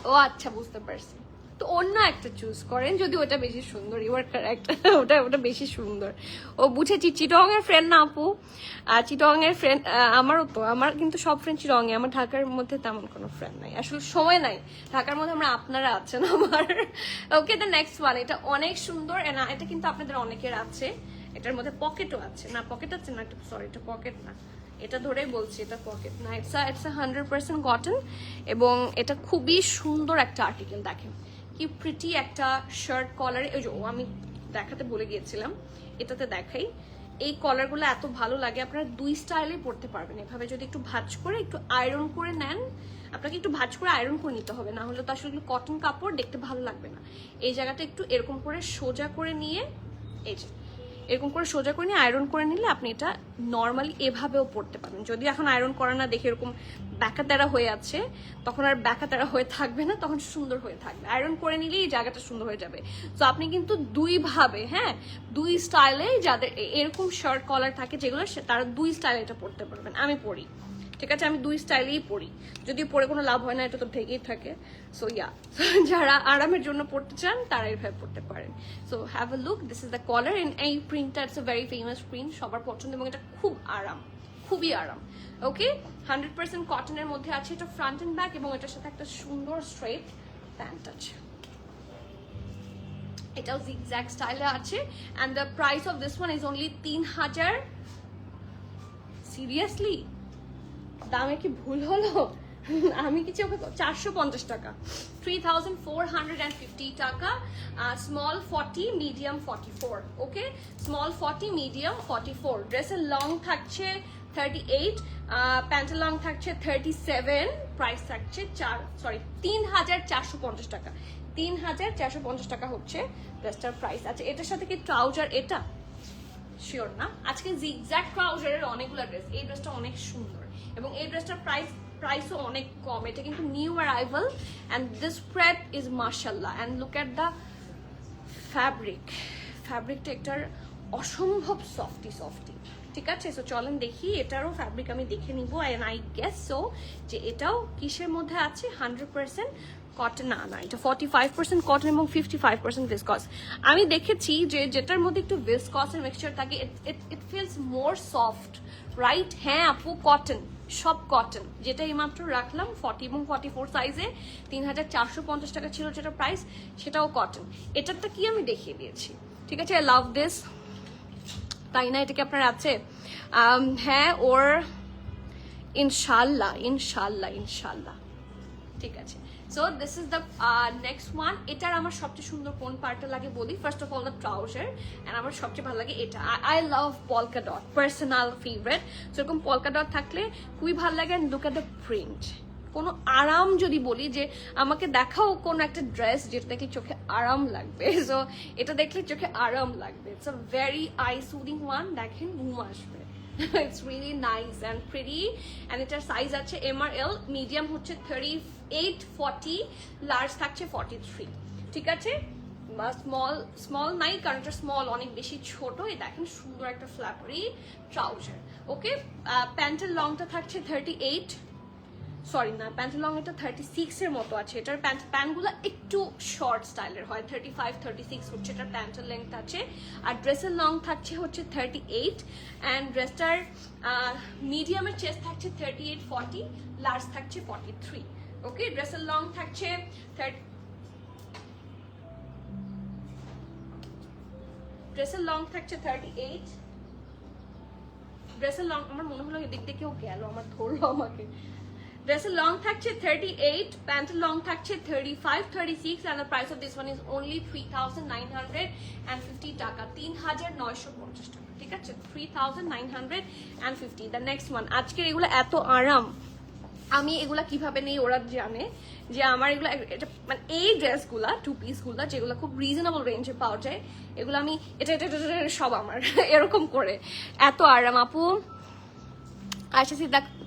ও আচ্ছা, বুঝতে পারছি। তো অন্য একটা চুজ করেন যদি ওটা বেশি সুন্দর। ইউর কারেক্ট, ওটা বেশি সুন্দর। ও বুঝেছি, চিটং এর ফ্রেন্ড না আপু? চিটং এর ফ্রেন্ড আমারও তো, আমার কিন্তু সব ফ্রেন্ড চিটং এ। আমার ঢাকার মধ্যে তেমন কোনো ফ্রেন্ড নাই, আসলে সময় নাই। ঢাকার মধ্যে আমরা আপনারা আছেন আমার। ওকে, দ্য নেক্সট ওয়ান। এটা অনেক সুন্দর, এটা কিন্তু আপনাদের অনেকের আছে। এটার মধ্যে পকেটও আছে, না পকেট আছে না, সরি এটা পকেট না, এটা ধরেই বলছি এটা পকেট না। ইটস আ 100% কটন এবং এটা খুবই সুন্দর একটা আর্টিকেল। দেখেন কি প্রিটি একটা শার্ট কলারে। ওই যে আমি দেখাতে বলে গিয়েছিলাম, এটাতে দেখাই। এই কলারগুলো এত ভালো লাগে, আপনারা দুই স্টাইলে পরতে পারবেন। এভাবে যদি একটু ভাঁজ করে একটু আয়রন করে নেন, আপনাকে একটু ভাঁজ করে আয়রন করে নিতে হবে, না হলে তো আসলে কটন কাপড় দেখতে ভালো লাগবে না। এই জায়গাটা একটু এরকম করে সোজা করে নিয়ে, এই যে এরকম করে সোজা করে নিয়ে আয়রন করে নিলে আপনি এটা নর্মালি এভাবেও পরতে পারবেন। যদি এখন আয়রন করা না দেখে এরকম ব্যাকাতেরা হয়ে আছে, তখন আর ব্যাকাতেরা হয়ে থাকবে না, তখন সুন্দর হয়ে থাকবে। আয়রন করে নিলেই এই জায়গাটা সুন্দর হয়ে যাবে। তো আপনি কিন্তু দুই ভাবে, হ্যাঁ, দুই স্টাইলে, যাদের এরকম শার্ট কলার থাকে যেগুলো, তারা দুই স্টাইলে এটা পরতে পারবেন। আমি পরি, ঠিক আছে, আমি দুই স্টাইলেই পরি, যদি পরে কোনো লাভ হয় না, এটা তো ঢেকেই থাকে। সো ইয়া, যারা আরামের জন্য পড়তে চান তারা এইভাবে পড়তে পারেন। So have a look, this is the collar. And এই প্রিন্টটা it's a very famous print, সবার পছন্দ এবং এটা খুব আরাম, খুবই আরাম। ওকে, 100% কটনের মধ্যে আছে। এটা ফ্রন্ট এন্ড ব্যাক এবং এটার সাথে একটা সুন্দর স্ট্রেট প্যান্ট আছে। এটাও জিগজ্যাগ স্টাইলে আছে। And the price of this one is only 3000। Seriously, দামে কি ভুল হলো? আমি কিছু 450 টাকা, 3450 টাকা। Small 40, medium 44। ওকে, স্মল 40, মিডিয়াম 44। ড্রেসের লং থাকছে 38, প্যান্টের লং থাকছে 37। প্রাইস থাকছে 3450 টাকা। 3450 টাকা হচ্ছে ড্রেসটার প্রাইস। আচ্ছা, এটার সাথে কি ট্রাউজার? এটা শিওর না। আজকে জিগজ্যাগ ট্রাউজারের অনেকগুলো ড্রেস। এই ড্রেসটা অনেক সুন্দর এবং এই ড্রেসটার প্রাইসও অনেক কম। এটা কিন্তু new arrival and this spread is মাশাআল্লাহ। অ্যান্ড লুক অ্যাট দ্য ফ্যাব্রিকটা একটার অসম্ভব সফটি। ঠিক আছে, সো চলেন দেখি এটারও ফ্যাব্রিক আমি দেখে নিব। অ্যান্ড আই গেস সো যে এটাও কিসের মধ্যে আছে, 100% কটন। না, এটা 45% কটন এবং 55% ভিসকস। আমি দেখেছি যে যেটার মধ্যে একটু ভিসকসের মিক্সচার থাকে it feels more soft, right? হ্যাঁ আপু, কটন, সব কটন। যেটা এইমাত্র রাখলাম 40 এবং 44 সাইজে 3450 টাকা ছিল যেটা প্রাইস, সেটাও কটন। এটারটা কি আমি দেখিয়ে দিয়েছি। ঠিক আছে, আই লাভ দিস। তাই না? এটা কি আপনার আছে? হ্যাঁ, ওর ইনশাল্লাহ। ঠিক আছে, so this is the next one. এটার আমার সবচেয়ে সুন্দর কোন পার্টটা লাগে বলি। First of all the trouser, and আমার সবচেয়ে ভালো লাগে এটা। I love polka dot, personal favourite. সেরকম পলকা ডট থাকলে খুবই ভালো লাগে। And look at the print. কোনো আরাম যদি বলি যে আমাকে দেখাও কোনো একটা ড্রেস যেটা দেখলে চোখে আরাম লাগবে, সো এটা দেখলে চোখে আরাম লাগবে। It's a very eye soothing one. দেখেন, ঘুম আসবে। It's really nice and pretty, and এটার সাইজ আছে MRL, মিডিয়াম হচ্ছে 38, 40, লার্জ থাকছে 43। ঠিক আছে, স্মল নাই কারণ এটা স্মল অনেক বেশি ছোট। এই দেখেন সুন্দর একটা ফ্ল্যাপারি ট্রাউজার। ওকে, প্যান্টের লংটা থাকছে 38, সরি না, প্যান্টের লং এটা 36 এর মতো আছে। এটার প্যান্টগুলো একটু শর্ট স্টাইলের হয়। 35, 36 হচ্ছে এটার প্যান্টের লেন্থ আছে। আর ড্রেসের লং থাকছে হচ্ছে 38, অ্যান্ড ড্রেসটার মিডিয়ামের চেস্ট থাকছে 38, 40, লার্জ থাকছে 43। ওকে, ড্রেসের লং থাকছে ড্রেসের লং থাকছে 38। ড্রেসের লং, আমার মনে হলো এদিক দিয়ে কেউ গেল, আমার ধরলো আমাকে। ড্রেসের লং থাকছে 38, প্যান্টের লং থাকছে 35, 36, and the price of this one is only 3950 টাকা, 3950 টাকা। ঠিক আছে, 3950। The next one. আজকের এগুলো এত আরাম, আমি এগুলা কিভাবে নেই ওরা জানে যে আমার এগুলো, এটা মানে এই ড্রেসগুলা, টু পিসগুলা যেগুলো খুব রিজনেবল রেঞ্জে পাওয়া যায়, এগুলো আমি এটা সব আমার এরকম করে এত আরাম। আপু আচ্ছা,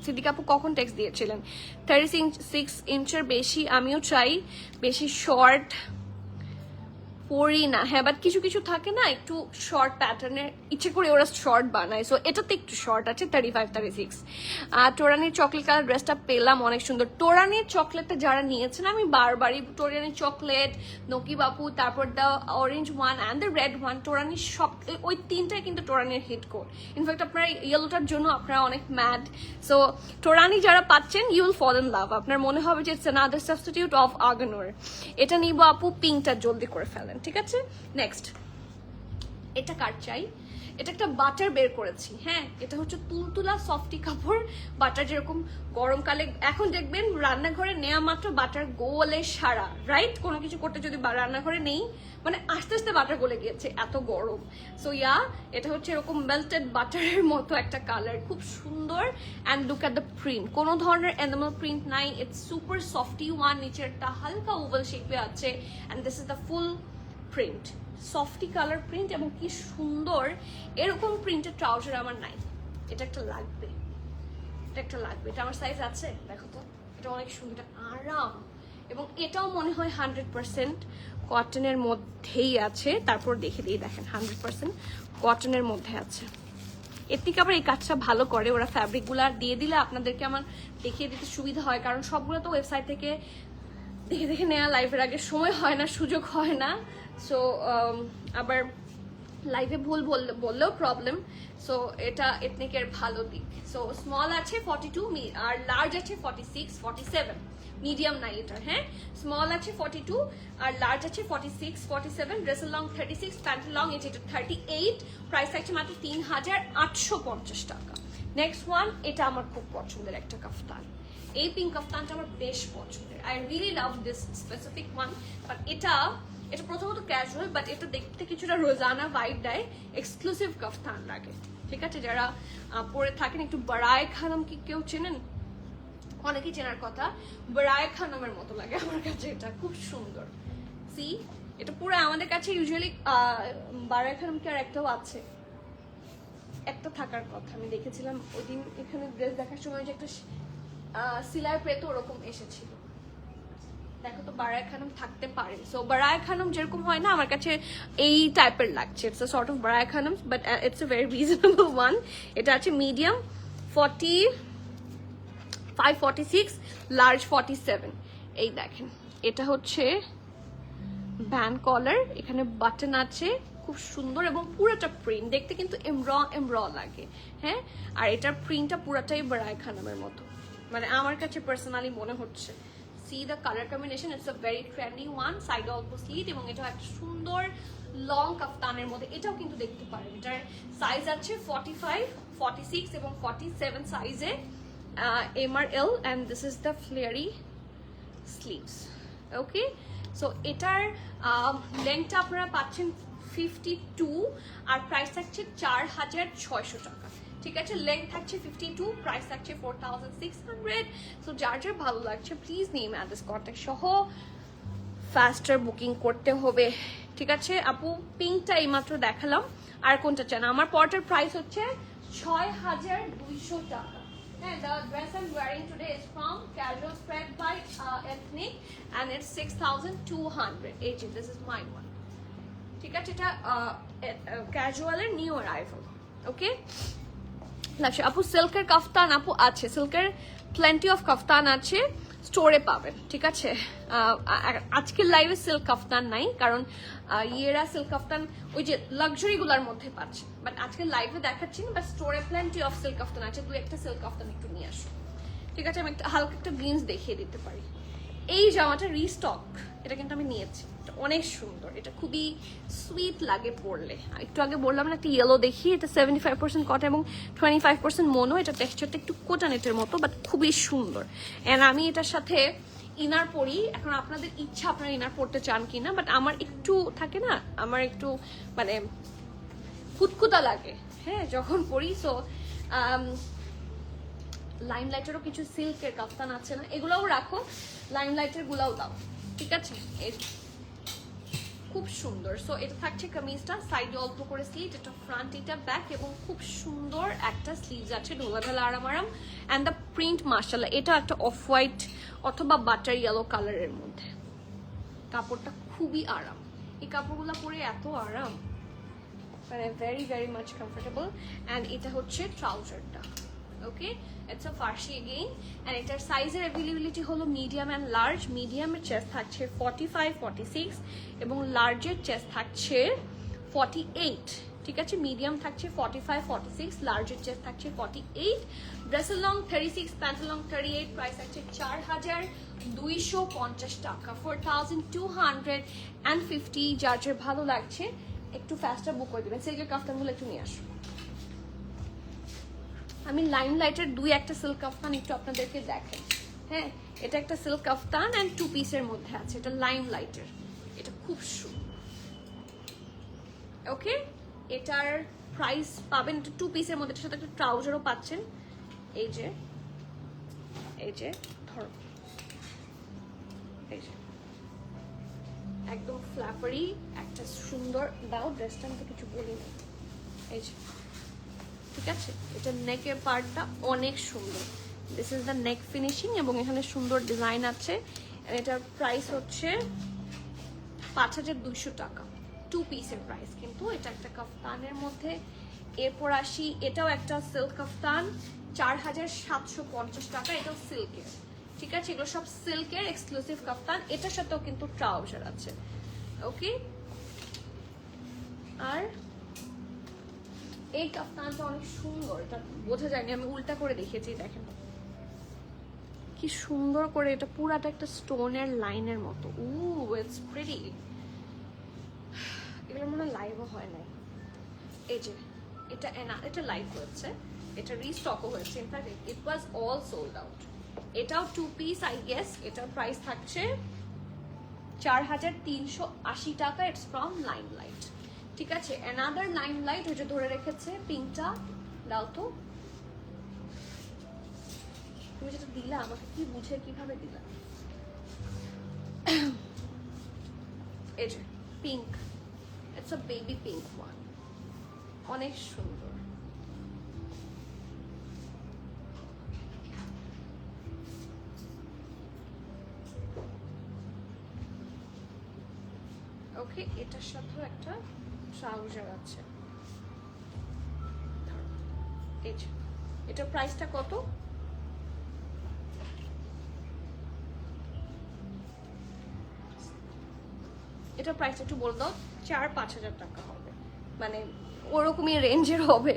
সিদ্দিকা আপু কখন টেক্সট দিয়েছিলেন? 36 ইঞ্চের বেশি আমিও চাই, বেশি শর্ট পরি না। হ্যাঁ, বাট কিছু কিছু থাকে না একটু শর্ট প্যাটার্নের, ইচ্ছে করে ওরা শর্ট বানায়, সো এটাতে একটু শর্ট আছে 35, 36। টোরানির চকলেট কালার ড্রেসটা পেলাম, অনেক সুন্দর। টোরানির চকলেটটা যারা নিয়েছেন, আমি বারবারই টোরানির চকলেট, নকি বাপু, তারপর the orange one and the red one, টোরানির সব ওই তিনটাই কিন্তু টোরানির হিট কোড। ইনফ্যাক্ট আপনারা ইয়েলোটার জন্য আপনারা অনেক ম্যাড। সো টোরানি যারা পাচ্ছেন, you will fall in love. আপনার মনে হবে যে ইটস অ্যানাদার সাবস্টিটিউট অফ আগানোর। এটা নিব আপু, পিঙ্কটা জলদি করে ফেলেন। ঠিক আছে, নেক্সট। এটা কার চাই? এটা একটা বাটার বের করেছি। হ্যাঁ, এটা হচ্ছে তুলতুলা সফটি কাপড় বাটার, যেরকম গরমকালে এখন দেখবেন রান্নাঘরে নেওয়া মাত্র বাটার গোলে সারা, রাইট? কোনো কিছু করতে যদি রান্নাঘরে নেই, মানে আস্তে আস্তে বাটার গলে গিয়েছে, এত গরম। সো ইয়া, এটা হচ্ছে এরকম মেল্টেড বাটারের মতো একটা কালার, খুব সুন্দর। And look at the print, কোনো ধরনের এনিমাল প্রিন্ট নাই। ইটস সুপার সফটি ওয়ান, নিচেরটা হালকা ওভাল শেপে আছে, and this is the full print, softy colour print, এবং কি সুন্দর। এরকম প্রিন্টের ট্রাউজার আমার নাই, এটা একটা লাগবে, এটা আমার সাইজ আছে, দেখো তো। এটা অনেক সুন্দর, আরাম, এবং এটাও মনে হয় 100% কটনের মধ্যেই আছে। তারপর দেখে দিই, দেখেন 100% কটনের মধ্যে আছে। এথনিক আবার এই কাজটা ভালো করে, ওরা ফ্যাব্রিকগুলো দিয়ে দিলে আপনাদেরকে আমার দেখিয়ে দিতে সুবিধা হয়, কারণ সবগুলো তো ওয়েবসাইট থেকে দেখে নেওয়া, লাইভের আগে সময় হয় না, সুযোগ হয় না। সো আবার লাইভে ভুল বললেও প্রবলেম। সো এটা এথনিকের ভালো দিক। সো স্মল আছে 42, আর লার্জ আছে 46, 47, মিডিয়াম নাই এটা। হ্যাঁ, স্মল আছে 42 আর লার্জ আছে 46, 47। ড্রেসের লং 36, প্যান্টের লং এটা 38। প্রাইস থাকছে মাত্র 3850 টাকা। নেক্সট ওয়ান, এটা আমার খুব পছন্দের একটা কাফতান। এই পিঙ্ক কাফতানটা আমার বেশ পছন্দের, I really love this specific one. But এটা প্রথমত ক্যাজুয়াল, বাট এটা দেখতে কিছুটা রোজানা ভাইব দেয়, এক্সক্লুসিভ কাফতান লাগে, ঠিক আছে? যারা পরে থাকেন, একটু বারায় খানম কি কেউ চেনেন? অনেকেই চেনার কথা, বারায় খানমের মতো লাগে আমার কাছে, এটা খুব সুন্দর। সি, এটা পুরো আমাদের কাছে ইউজুয়ালি বারায় খানম কি আর একটাও আছে, একটা থাকার কথা। আমি দেখেছিলাম ওই দিন এখানে ড্রেস দেখার সময় যে একটা সিলাই পেতো ওরকম এসেছিল। দেখো তো বারায় খানম থাকতে পারে। সো বারায় খানম যেরকম হয় না, আমার কাছে এই টাইপের লাগছে। ইটস আ সর্ট অফ বারায় Khanam, but it's a very reasonable one. এটা আছে মিডিয়াম 45, 46, লার্জ 47। এই দেখেন, এটা হচ্ছে ভ্যান কলার, এখানে বাটন আছে, খুব সুন্দর এবং পুরোটা প্রিন্ট দেখতে কিন্তু এমর লাগে, হ্যাঁ। আর এটার প্রিন্টটা পুরোটাই বারায় খানমের মতো, মানে আমার কাছে পার্সোনালি মনে হচ্ছে। C the colour combination, it's a very trendy one. Side অল্প স্লিট এবং এটা একটা সুন্দর লং কাফতানের মধ্যে। এটাও কিন্তু দেখতে পারেন, এটার সাইজ আছে 45, 46 এবং 47 সাইজে, MRL, and this is the flary sleeves. Okay, so এটার লেন্থটা আপনারা পাচ্ছেন 52 আর প্রাইস থাকছে 4600 টাকা, ঠিক আছে? লেন্থ থাকছে 52, প্রাইস থাকছে 4600। সো যার যার ভালো লাগছে প্লিজ নেম অ্যাড্রেস কন্ট্যাক্ট সহ ফাস্টার বুকিং করতে হবে, ঠিক আছে? আপু পিঙ্কটা এইমাত্র দেখালাম, আর কোনটা চান? আমার পরটার প্রাইস হচ্ছে 6200 টাকা। And the dress I'm wearing today is from Casual Spread by Ethnic, and it's 6200. This is my one. ঠিক আছে, এটা ক্যাজুয়ালের নিউ অ্যারাইভাল। ওকে, আপু সিল্কের কাফতান আপু আছে, সিল্কের প্লেন্টি অফ কাফতান আছে, স্টোরে পাবেন, ঠিক আছে? আজকের লাইভে সিল্ক কাফতান নাই, কারণ ইয়েরা সিল্ক কাফতান ওই যে লাক্সারি গুলার মধ্যে পাচ্ছে, বাট আজকে লাইভে দেখাচ্ছি না। বাট স্টোরে প্লেন্টি অফ সিল্ক কাফতান আছে, দুই একটা সিল্ক কাফতান একটু নিয়ে আসো, ঠিক আছে? আমি একটা হালকা একটা গ্রিনস দেখিয়ে দিতে পারি। এই জামাটা রিস্টক, এটা কিন্তু আমি নিয়েছি, এটা অনেক সুন্দর, এটা খুবই সুইট লাগে পরলে। একটু আগে বললাম না একটা ইয়েলো দেখি, এটা 75% কটন এবং 25% মোনো। এটা টেক্সচারটা একটু কোটানেটের মতো, বাট খুবই সুন্দর। এন্ড আমি এটার সাথে ইনার পরি। এখন আপনাদের ইচ্ছা আপনারা ইনার পরতে চান কিনা, বাট আমার একটু থাকে না, আমার একটু মানে কুতকুতা লাগে, হ্যাঁ, যখন পরি। সো লাইমলাইটেরও কিছু সিল্কের কাফতান আছে না, এগুলোও রাখো, লাইমলাইটের গুলাও দাও, ঠিক আছে? খুব সুন্দর। সো এটা থাকছে কামিজটা, সাইডে অল্প করে স্লিভ, এটা ফ্রন্ট, এটা ব্যাক, এবং খুব সুন্দর একটা স্লিভস আছে, ঢোলা ঢালা আরাম আরাম। অ্যান্ড দ্য প্রিন্ট মাশাআল্লাহ, এটা একটা অফ হোয়াইট অথবা বাটার ইয়েলো কালারের মধ্যে। কাপড়টা খুবই আরাম, এই কাপড়গুলো পরে এত আরাম, মানে very very much comfortable. And এটা হচ্ছে ট্রাউজারটা, okay, it's a farsi again. And এটার সাইজের অ্যাভেলেবিলিটি হলো মিডিয়াম অ্যান্ড লার্জ। মিডিয়ামের চেস্ট থাকছে 45, 46 এবং লার্জের চেস্ট থাকছে 48, ঠিক আছে? মিডিয়াম থাকছে 45, 46, লার্জের চেস্ট থাকছে 48। ড্রেসের লং 36, প্যান্টের লং 38, প্রাইস থাকছে 4250 টাকা, 4250। যার যার ভালো লাগছে একটু ফাস্টার বুক করে দেবেন। সিল্কের কাফতানগুলো একটু নিয়ে আসুন। আমি লাইমলাইটের দুই একটা সিল্ক কাফতান একটু আপনাদেরকে দেখেন, হ্যাঁ। এটা একটা সিল্ক কাফতান অ্যান্ড 2 পিসের মধ্যে আছে, এটা লাইমলাইটের, এটা খুব সুন্দর। ওকে, এটার প্রাইস পাবেন, এটা 2 পিসের মধ্যে, এটার সাথে একটা ট্রাউজারও পাচ্ছেন। এই যে ধরো, এই যে একদম ফ্ল্যাপারি একটা সুন্দর, দাও ড্রেসটা, আমি তো কিছু বলি না। এই যে, ঠিক আছে, এটা নেকের পার্টটা অনেক সুন্দর, this is the neck finishing, এবং এখানে সুন্দর ডিজাইন আছে। এটার প্রাইস হচ্ছে 5200 টাকা, 2 পিসের প্রাইস। কিন্তু এটা একটা কাফতানের মধ্যে। এরপর আসি, এটাও একটা সিল্ক কাফতান, 4750 টাকা, এটাও সিল্কের, ঠিক আছে? এগুলো সব সিল্কের এক্সক্লুসিভ কাফতান। এটার সাথেও কিন্তু ট্রাউজার আছে, ওকে। আর এই কাফতানটা অনেক সুন্দর, এটা বোঝা যায়নি, আমি উল্টা করে দেখিয়েছি, দেখেন কি সুন্দর করে, এটা পুরাটা একটা স্টোনের লাইনের মতো। It's pretty. এগুলো মনে হয় লাইভও হয় নাই। এই যে এটা লাইভ হয়েছে, এটা রিস্টকও হয়েছে, in fact it was all sold out, এটাও 2 পিস আই গেস। এটার প্রাইস থাকছে 4380 টাকা। It's from limelight. ঠিক আছে, অ্যানাদার লাইমলাইট ওই যে ধরে রেখেছে পিঙ্কটা। দাও তো, তুমি যেটা দিলা আমাকে কি বুঝে কিভাবে দিলা? এই যে pink, it's a baby pink one, অনেক সুন্দর। ওকে, এটার সাথে একটা ট্রাউজার আছে। এই যে এটার প্রাইসটা কত? এটার প্রাইস একটু বলে দাও। 4-5 হাজার টাকা হবে, মানে ওরকমই রেঞ্জের হবে।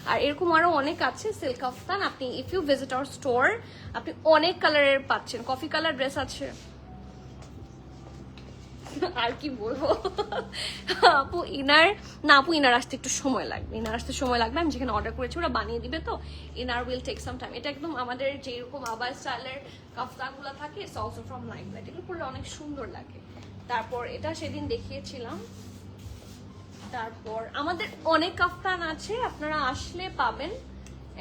আর এরকম আরো অনেক আছে সিল্ক কাফতান। আপনি if you visit our store আপনি অনেক কালারের পাচ্ছেন। কফি কালার ড্রেস আছে, আর কি বলবো। আপু ইনার না, আপু ইনার আসতে একটু সময় লাগবে। ইনার আসতে সময় লাগবে, আমি যেখানে অর্ডার করেছি ওরা বানিয়ে দিবে, তো inner will take some time. এটা একদম আমাদের যেরকম আবার স্টাইলের কাফতানগুলো থাকে, ইটস অলসো ফ্রম লাইমলাইট। এগুলো পরলে অনেক সুন্দর লাগে। তারপর এটা সেদিন দেখিয়েছিলাম। তারপর আমাদের অনেক কাফতান আছে, আপনারা আসলে পাবেন।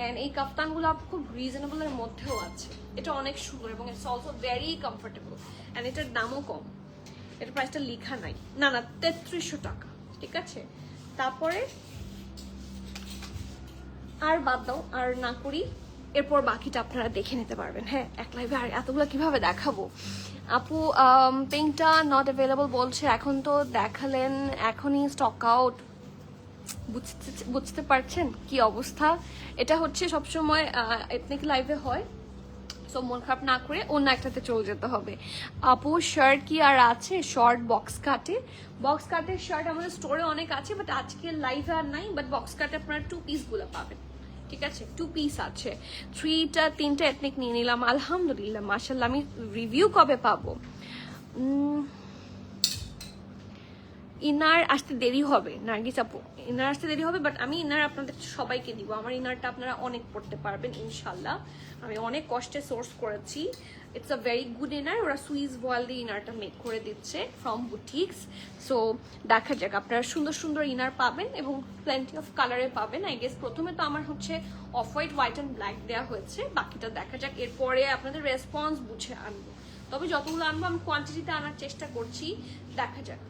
এন্ড এই কাফতানগুলো খুব রিজনেবলের মধ্যেও আছে। এটা অনেক সুন্দর এবং it's also very comfortable. And এটার দামও কম। এটার প্রাইসটা লেখা নাই, না 3300 টাকা। ঠিক আছে, তারপরে আর বাদ দাও, আর না করি। এরপর বাকিটা আপনারা দেখে নিতে পারবেন। হ্যাঁ, এক লাইভে আর এতগুলো কিভাবে দেখাবো। আপু পিঙ্কটা নট অ্যাভেলেবল বলছে, এখন তো দেখালেন, এখনই স্টক আউট। বুঝতে পারছেন কি অবস্থা? এটা হচ্ছে সবসময় এথনিক লাইভে হয়, সো মন খারাপ না করে অন্য একটাতে চলে যেতে হবে। আপু শার্ট কি আর আছে? শর্ট বক্স কাটের শার্ট আমাদের স্টোরে অনেক আছে, বাট আজকে লাইভে আর নাই। বাট বক্স কাটে আপনারা 2 পিস গুলো পাবেন। ঠিক আছে, 2 পিস আছে। 3টা এথনিক নিয়ে নিলাম, আলহামদুলিল্লাহ মাশাআল্লাহ। আমি রিভিউ কবে পাবো? ইনার আসতে দেরি হবে নার্গিস আপু, ইনার আসতে দেরি হবে, বাট আমি ইনার আপনাদের সবাইকে দিব। আমার ইনারটা আপনারা অনেক পড়তে পারবেন ইনশাল্লাহ। আমি অনেক কষ্টে সোর্স করেছি। It's a very good inner. ওরা সুইস ভয়েল দিয়ে ইনারটা মেক করে দিচ্ছে ফ্রম বুটিক্স। সো দেখা যাক, আপনারা সুন্দর সুন্দর ইনার পাবেন এবং প্লেন্টি অফ কালারে পাবেন। আই গেস প্রথমে তো আমার হচ্ছে off white, white and black দেওয়া হয়েছে। বাকিটা দেখা যাক, এরপরে আপনাদের রেসপন্স বুঝে আনবো। তবে যতগুলো আনবো আমি কোয়ান্টিটিতে আনার চেষ্টা করছি, দেখা যাক।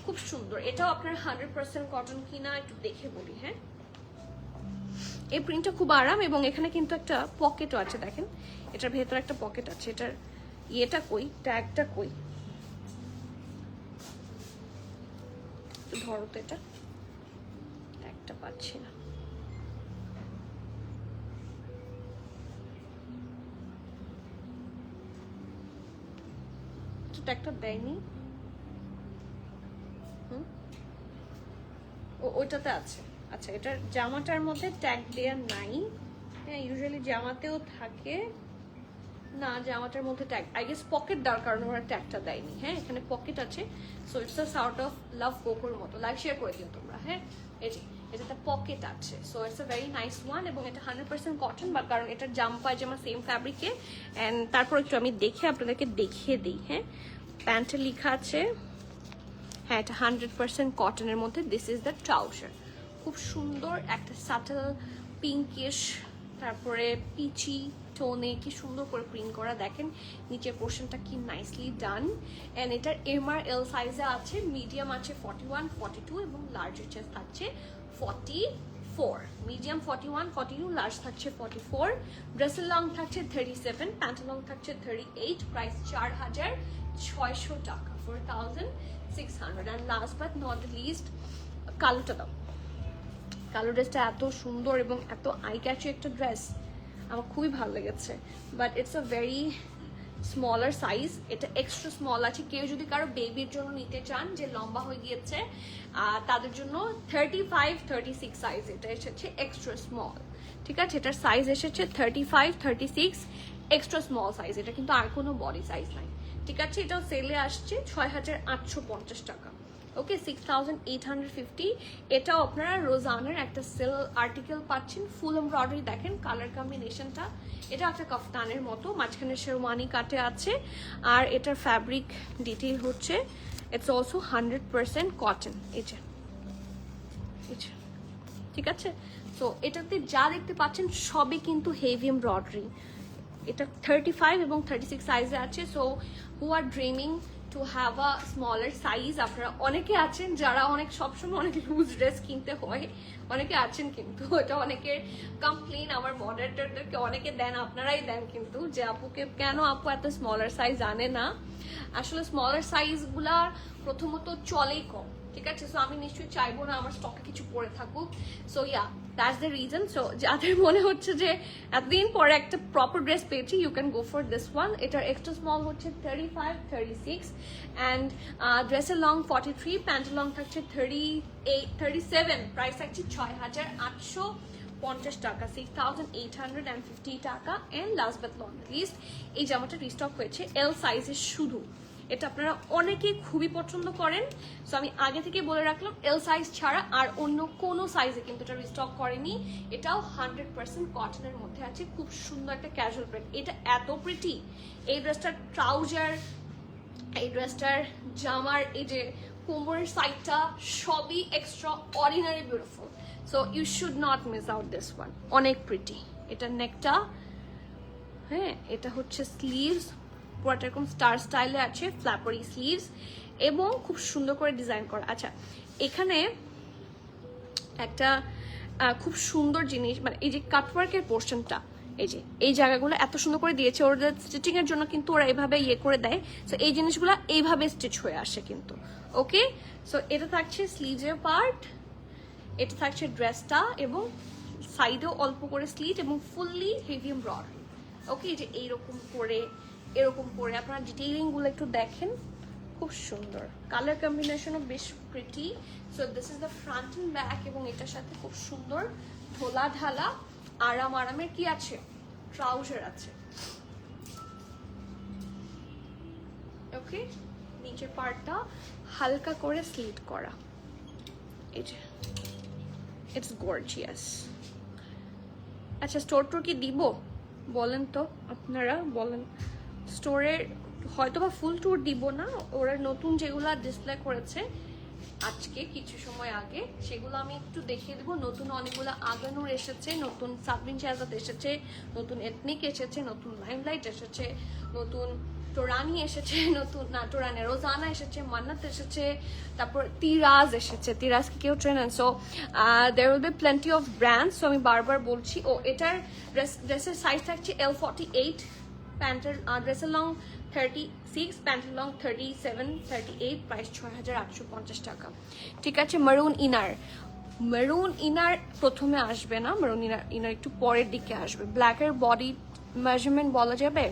খুব সুন্দর। এটাও আপনার 100% কটন কিনা একটু দেখে বলি। হ্যাঁ, এই প্রিন্টটা খুব আরাম এবং এখানে কিন্তু একটা পকেটও আছে। দেখেন, এটার ভেতরে একটা পকেট আছে। এটার ইয়েটা কই, ট্যাগটা কই, ধরো তো, এটা ট্যাগটা পাচ্ছি না। ট্যাগটা দেয়নি। ওইটাতে আছে। আচ্ছা, এটার জামাটার মধ্যে ট্যাগ দেয়া নাই। হ্যাঁ, ইউজুয়ালি জামাতেও থাকে না, জামাটার মধ্যে ট্যাগ আই গেস পকেট দেওয়ার কারণে ওরা ট্যাগটা দেয়নি। হ্যাঁ, এখানে পকেট আছে। So it's a sort of love কোকোর মতো। লাইক শেয়ার করে দিও তোমরা। হ্যাঁ, এই যে এটাতে পকেট আছে। So it's a very nice one এবং এটা 100% কটন, বা কারণ এটার জামা সেম ফ্যাব্রিকে। অ্যান্ড তারপর একটু আমি দেখে আপনাদেরকে দেখিয়ে দিই। হ্যাঁ, প্যান্টে লেখা আছে, হ্যাঁ এটা 100% কটনের মধ্যে। This is the trouser. খুব সুন্দর একটা সাটল পিঙ্কিশ, তারপরে পিচি টোনে কি সুন্দর করে প্রিন্ট করা। দেখেন নিচের পোর্শনটা কি নাইসলি ডান। অ্যান্ড এটার MRL সাইজে আছে, মিডিয়াম আছে 41, 42 এবং লার্জের চেস্ট থাকছে 44। মিডিয়াম 41, 42, লার্জ থাকছে 44। ড্রেসের লং থাকছে 37, প্যান্টের লং থাকছে 38। প্রাইস 4600 টাকা, 4600। And last but not the least, কালোটা দাও। কালো ড্রেসটা এত সুন্দর এবং এত আই ক্যাচি একটা ড্রেস, আমার খুবই ভালো লেগেছে। But it's a very smaller size. এটা এক্সট্রা স্মল আছে। কেউ যদি কারো বেবির জন্য নিতে চান যে লম্বা হয়ে গিয়েছে, তাদের জন্য 35, 36 সাইজ। এটা এসেছে এক্সট্রা স্মল। ঠিক আছে, এটার সাইজ এসেছে 35, 36 এক্সট্রা স্মল সাইজ। এটা কিন্তু আর কোনো বডি সাইজ নাই। ঠিক আছে, এটাও সেলে আসছে 6850 টাকা। ওকে 6850। এটাও আপনারা রোজানের একটা সেল আর্টিকেল পাচ্ছেন, ফুল এমব্রয়ডারি, দেখেন কালার কম্বিনেশনটা। এটা একটা কাফতানের মতো, মাঝখানে শেরওয়ানি কাটে আছে, আর এটার ফ্যাব্রিক ডিটেইল হচ্ছে ইটস অলসো 100% কটন। এটা ঠিক আছে। সো এটাতে যা দেখতে পাচ্ছেন সবই কিন্তু হেভি এমব্রয়ডারি। এটা 35 এবং 36 সাইজে আছে। So who are dreaming to have a smaller size, আপনারা অনেকে আছেন যারা অনেক সবসময় অনেক লুজ ড্রেস কিনতে হয়, অনেকে আছেন কিন্তু এটা অনেকের কমপ্লেন আমার মডারেটরদেরকে অনেকে দেন, আপনারাই দেন কিন্তু, যে আপুকে কেন আপু এত স্মলার সাইজ আনে না। আসলে স্মলার সাইজগুলার প্রথমত চলেই কম, ঠিক আছে। সো আমি নিশ্চয়ই চাইবো না আমার স্টকে কিছু পড়ে থাকুক। So yeah that's the reason. So যাদের মনে হচ্ছে যে এতদিন পরে একটা প্রপার ড্রেস পেয়েছি, you can go for this one. এটার এক্সট্রা স্মল হচ্ছে 35, 36 অ্যান্ড ড্রেসের লং 43, প্যান্টের লং থাকছে 38, 37। প্রাইস থাকছে 6850 টাকা, 6850 টাকা। And last but not list, এই জামাটা রিস্টক হয়েছে এল সাইজের শুধু। এটা আপনারা অনেকেই খুবই পছন্দ করেন। সো আমি আগে থেকে বলে রাখলাম এল সাইজ ছাড়া আর অন্য কোনো সাইজে কিন্তু এটা রিস্টক করেনি। এটাও 100% কটনের মধ্যে আছে, খুব সুন্দর একটা ক্যাজুয়াল প্রিন্ট। এটা এত প্রিটি, এই ড্রেসটার ট্রাউজার, এই ড্রেসটার জামার এই যে কোমরের সাইডটা সবই extraordinary beautiful. So you should not miss out this one, অনেক প্রিটি। এটা নেকটা, হ্যাঁ এটা হচ্ছে স্লিভস, পুরোটা এরকম স্টার স্টাইলে আছে, ফ্ল্যাপারি স্লিভস এবং খুব সুন্দর করে ডিজাইন করা। আচ্ছা এখানে একটা খুব সুন্দর জিনিস, মানে এই যে কাটওয়ার্কের পোর্শনটা, এই যে এই জায়গাগুলো এত সুন্দর করে দিয়েছে, ওদের স্টিচিং এর জন্য কিন্তু ওরা এইভাবে ইয়ে করে দেয়। সো এই জিনিসগুলো এইভাবে স্টিচ হয়ে আসে কিন্তু। ওকে, সো এটা থাকছে স্লিভের পার্ট, এটা থাকছে ড্রেসটা, এবং সাইডেও অল্প করে স্লিভ এবং ফুললি হেভি এমব্রয়ডারি। ওকে, যে এইরকম করে এরকম করে আপনারা ডিটেইলিং গুলো একটু দেখেন, খুব সুন্দর কালার কম্বিনেশনও বেশ pretty. So this is the front end back, এবং এটার সাথে খুব সুন্দর ঢোলা ঢালা আরামের কি আছে, ট্রাউজার আছে। ওকে, নিচের পার্টটা হালকা করে স্লিট করা, এই যে ইটস গর্জিয়াস। আচ্ছা স্টোর টোর কি দিব বলেন তো, আপনারা বলেন। স্টোরের হয়তো বা ফুল ট্যুর দিব না, ওরা নতুন যেগুলো ডিসপ্লে করেছে আজকে কিছু সময় আগে সেগুলো আমি একটু দেখিয়ে দেবো। নতুন অনেকগুলো আগানুর এসেছে, নতুন সাবরিন শাহজাদ এসেছে, নতুন এথনিক এসেছে, নতুন লাইমলাইট এসেছে, নতুন টোরানি এসেছে, নতুন না টোরানি রোজানা এসেছে, মান্নাত এসেছে, তারপর তিরাজ এসেছে। তিরাজ কি কেউ ট্রেনেন? So there will be plenty of brands. So আমি বারবার বলছি। ও এটার ড্রেসের সাইজ থাকছে L48, প্যান্টের ড্রেসের লং 36, প্যান্টের লং 37, 38, প্রাইস 6850 টাকা। ঠিক আছে, মেরুন ইনার প্রথমে আসবে না, মেরুন ইনার একটু পরের দিকে আসবে। ব্ল্যাকের বডি মেজারমেন্ট বলা যাবে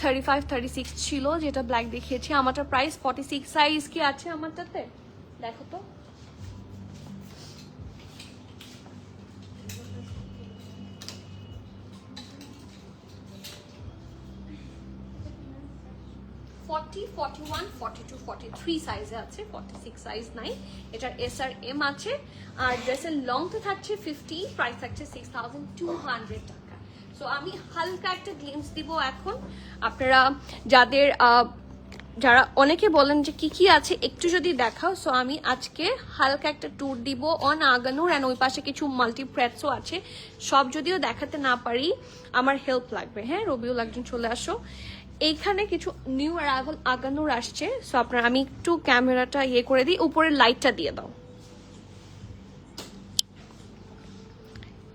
35, 36 ছিল, যেটা ব্ল্যাক দেখিয়েছি। আমারটা প্রাইস 46 সাইজ কি আছে আমারটাতে, দেখো তো। ফর্টি, 41, 42, 43 সাইজে আছে, 46 সাইজ নাই। এটার এস আর এম আছে। আর ড্রেসের লংটা থাকছে 50, প্রাইস থাকছে 6200 টাকা। সো আমি হালকা একটা গ্লিমস দিব এখন। আপনারা যারা অনেকে বলেন যে কি কি আছে একটু যদি দেখাও। সো আমি আজকে হালকা একটা ট্যুর দিব অন আগানুর, অ্যান্ড ওই পাশে কিছু মাল্টিপ্রেটসও আছে। সব যদিও দেখাতে না পারি, আমার হেল্প লাগবে। হ্যাঁ, রবিউল একজন চলে আসো। এইখানে কিছু নিউ অ্যারাইভাল আগানুর আসছে। সো আপনারা, আমি একটু ক্যামেরাটা ইয়ে করে দিই, উপরের লাইটটা দিয়ে দাও।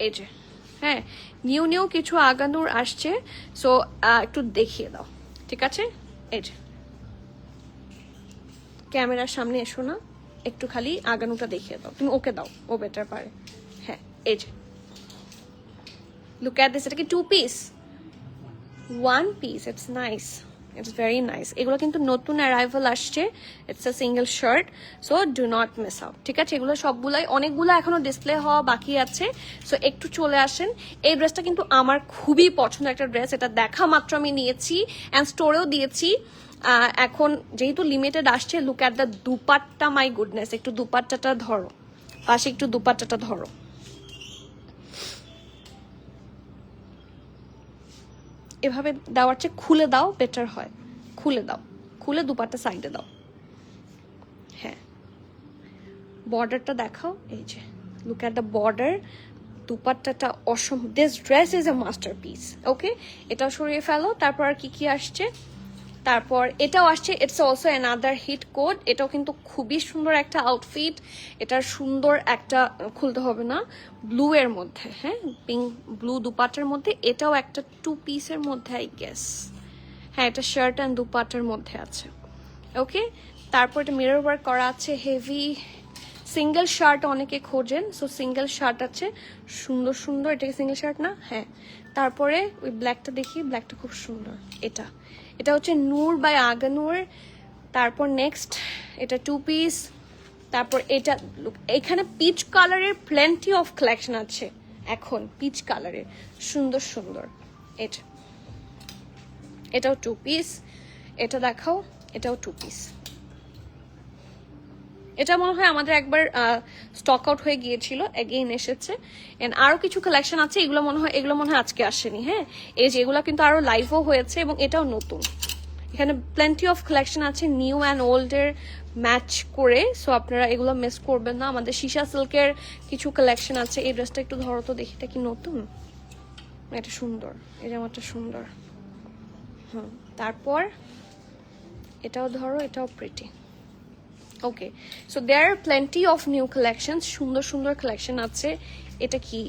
এই যে হ্যাঁ, নিউ কিছু আগানুর আসছে। সো একটু দেখিয়ে দাও, ঠিক আছে। এই যে ক্যামেরার সামনে এসো না, একটু খালি আগানুটা দেখিয়ে দাও। তুমি ওকে দাও, ও বেটার পারে। হ্যাঁ, এই যে লুক অ্যাট দিস। এটা কি 2 piece? 1 piece. It's nice, it's very nice. এগুলো কিন্তু নতুন অ্যারাইভাল আসছে। It's a single shirt, so do not miss out, ঠিক আছে। এগুলো সবগুলাই, অনেকগুলো এখনো ডিসপ্লে হওয়া বাকি আছে। সো একটু চলে আসেন। এই ড্রেসটা কিন্তু আমার খুবই পছন্দের একটা ড্রেস। এটা দেখা মাত্র আমি নিয়েছি, অ্যান্ড স্টোরেও দিয়েছি। এখন যেহেতু লিমিটেড আসছে, look at the dupatta, my goodness. একটু দুপাট্টাটা ধরো, পাশে একটু দুপাট্টাটা ধরো। এভাবে দেওয়ার চেয়ে খুলে দাও, বেটার হয়। খুলে দাও, খুলে দুপাট্টা সাইডে দাও। হ্যাঁ, বর্ডারটা দেখাও। এই যে লুক অ্যাট দ্য বর্ডার, দুপাট্টাটা অসম। This dress is a masterpiece. Okay, এটাও সরিয়ে ফেলো। তারপর আর কি কি আসছে? তারপর এটাও আসছে, it's also another hit code. এটাও কিন্তু খুবই সুন্দর একটা আউটফিট। এটার সুন্দর একটা, খুলতে হবে না, ব্লু এর মধ্যে, হ্যাঁ, পিঙ্ক ব্লু দুপাটার মধ্যে। এটাও একটা 2 পিসের মধ্যে, আই গেস। হ্যাঁ, এটা শার্ট অ্যান্ড দুপাটার মধ্যে আছে। ওকে, তারপর এটা মিরর ওয়ার্ক করা আছে, হেভি। সিঙ্গেল শার্ট অনেকে খোঁজেন, সো সিঙ্গেল শার্ট আছে সুন্দর সুন্দর। এটা কি সিঙ্গেল শার্ট না? হ্যাঁ। তারপরে ওই ব্ল্যাকটা দেখি, ব্ল্যাকটা খুব সুন্দর। এটা হচ্ছে নূর বাই আগানুর। তারপর নেক্সট এটা 2 পিস। তারপর এটা এখানে পিচ কালারের প্লেন্টি অফ কালেকশন আছে এখন, পিচ কালারের সুন্দর সুন্দর। এটাও 2 পিস। এটা দেখাও, এটাও 2 পিস। এটা মনে হয় আমাদের একবার স্টক আউট হয়ে গিয়েছিল, এগেইন এসেছে। এন্ড আরো কিছু কালেকশন আছে, এগুলো মনে হয় আজকে আসেনি। হ্যাঁ, এই যে এগুলো কিন্তু আরো লাইভও হয়েছে এবং এটাও নতুন। এখানে প্লেন্টি অফ কালেকশন আছে, নিউ অ্যান্ড ওল্ড এর ম্যাচ করে, সো আপনারা এগুলো মিস করবেন না। আমাদের সীসা সিল্কের কিছু কালেকশন আছে। এই ড্রেসটা একটু ধরো তো দেখি, এটা কি নতুন? এটা সুন্দর, এই জামাটা সুন্দর। তারপর এটাও ধরো, এটাও pretty. Okay, so there are plenty of new collection, সুন্দর সুন্দর কালেকশন আছে। এটা কি?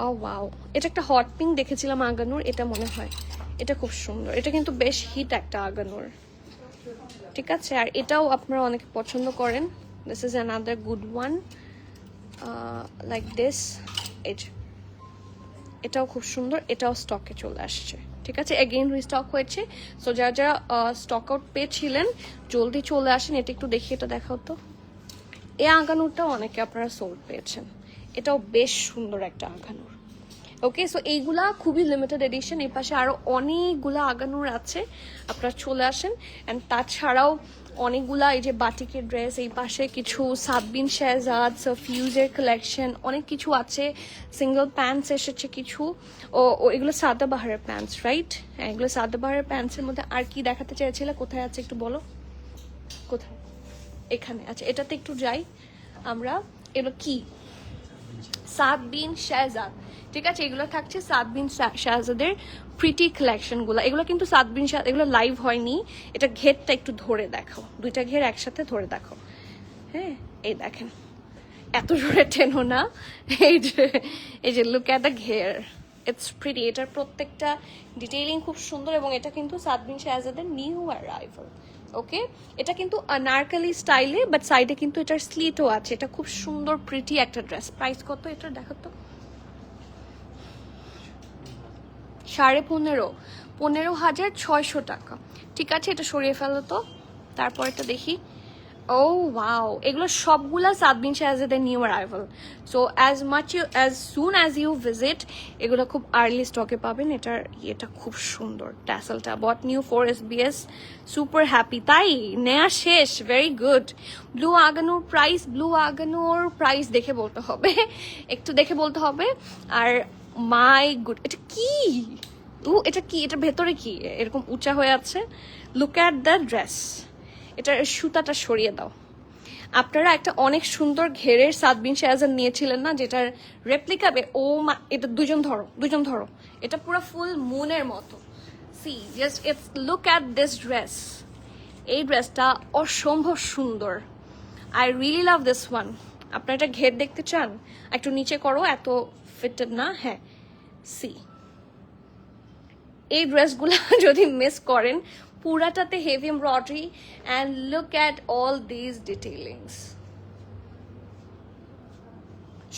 ও ওয়াও, এটা একটা হট পিঙ্ক দেখেছিলাম আগানুর, এটা মনে হয়। এটা খুব সুন্দর, এটা কিন্তু বেশ হিট একটা আগানুর। ঠিক আছে, আর এটাও আপনারা অনেকে পছন্দ করেন। This is another good one, like this. এটাও খুব সুন্দর, এটাও স্টকে চলে আসছে। ঠিক আছে, এগেইন রিস্টক হয়েছে। সো যারা যারা স্টক আউট পেয়েছিলেন জলদি চলে আসেন। এটা একটু দেখি, এটা দেখাও তো। এই আগানুরটাও অনেকে আপনারা সোল্ড পেয়েছেন, এটাও বেশ সুন্দর একটা আগানুর। ওকে, সো এইগুলা খুবই লিমিটেড এডিশন। এই পাশে আরো অনেকগুলা আগানুর আছে, আপনারা চলে আসেন। অ্যান্ড তাছাড়াও অনেকগুলা এই যে বাটিকের ড্রেস, এই পাশে কিছু সাববিন শেহজাদ, ফিউজের কালেকশন, অনেক কিছু আছে। সিঙ্গেল প্যান্টস এসেছে কিছু। ও এগুলো সাদাবাহারের প্যান্টস, রাইট? হ্যাঁ, এগুলো সাদাবাহারের প্যান্টসের মধ্যে আর কি দেখাতে চেয়েছিলে? কোথায় আছে একটু বলো, কোথায়? এখানে আছে, এটাতে একটু যাই আমরা। এগুলো কি? সাববিন শেহজাদ। ঠিক আছে, এগুলো থাকছে সাববিন শেহজাদের প্রিটি কালেকশন গুলো। এগুলো কিন্তু সাববিন শেহজাদ, এগুলো লাইভ হয়নি। এটা ঘেরটা একটু ধরে দেখো, দুইটা ঘের একসাথে ধরে দেখো। হ্যাঁ, এই দেখেন, এত জোরে টেনো না। এই যে লুক অ্যাট দ্য ঘের, ইটস প্রিটি। এটার প্রত্যেকটা ডিটেইলিং খুব সুন্দর এবং এটা কিন্তু সাববিন শেহজাদের নিউ অ্যারাইভাল। ওকে, এটা কিন্তু আনারকলি স্টাইলে, বাট সাইডে কিন্তু এটার স্লিটও আছে। এটা খুব সুন্দর প্রিটি একটা ড্রেস। প্রাইস কত এটা দেখো তো? 15,500, 15,600 টাকা। ঠিক আছে, এটা সরিয়ে ফেলো তো। তারপর এটা দেখি। ও ওয়াও, এগুলো সবগুলা সাববিন শেহজাদের new arrival. So as soon as you visit, এগুলো খুব আর্লি স্টকে পাবেন। এটা খুব সুন্দর ট্যাসেলটা। But new 4SBS, super happy. তাই নেয়া শেষ, ভেরি গুড। ব্লু আগানুর প্রাইস দেখে বলতে হবে, একটু দেখে বলতে হবে। আর মাই গুড, এটা কি? এটা কি? এটার ভেতরে কি এরকম উঁচা হয়ে আছে? Look at the dress. এটার সুতাটা সরিয়ে দাও। আপনারা একটা অনেক সুন্দর ঘেরের সাববিন শেহজাদ নিয়েছিলেন না, যেটার রেপ্লিকাবে? ও মা, এটা দুজন ধরো। এটা পুরো ফুল মুনের মতো। See just it's, look at this dress. এই ড্রেসটা অসম্ভব সুন্দর। I really love this one. আপনারা এটা ঘের দেখতে চান? একটু নিচে করো, এত ফিটেড না। হ্যাঁ, সি এই ড্রেসগুলো যদি মিস করেন, পুরাটাতে heavy embroidery. And look at all this detailings.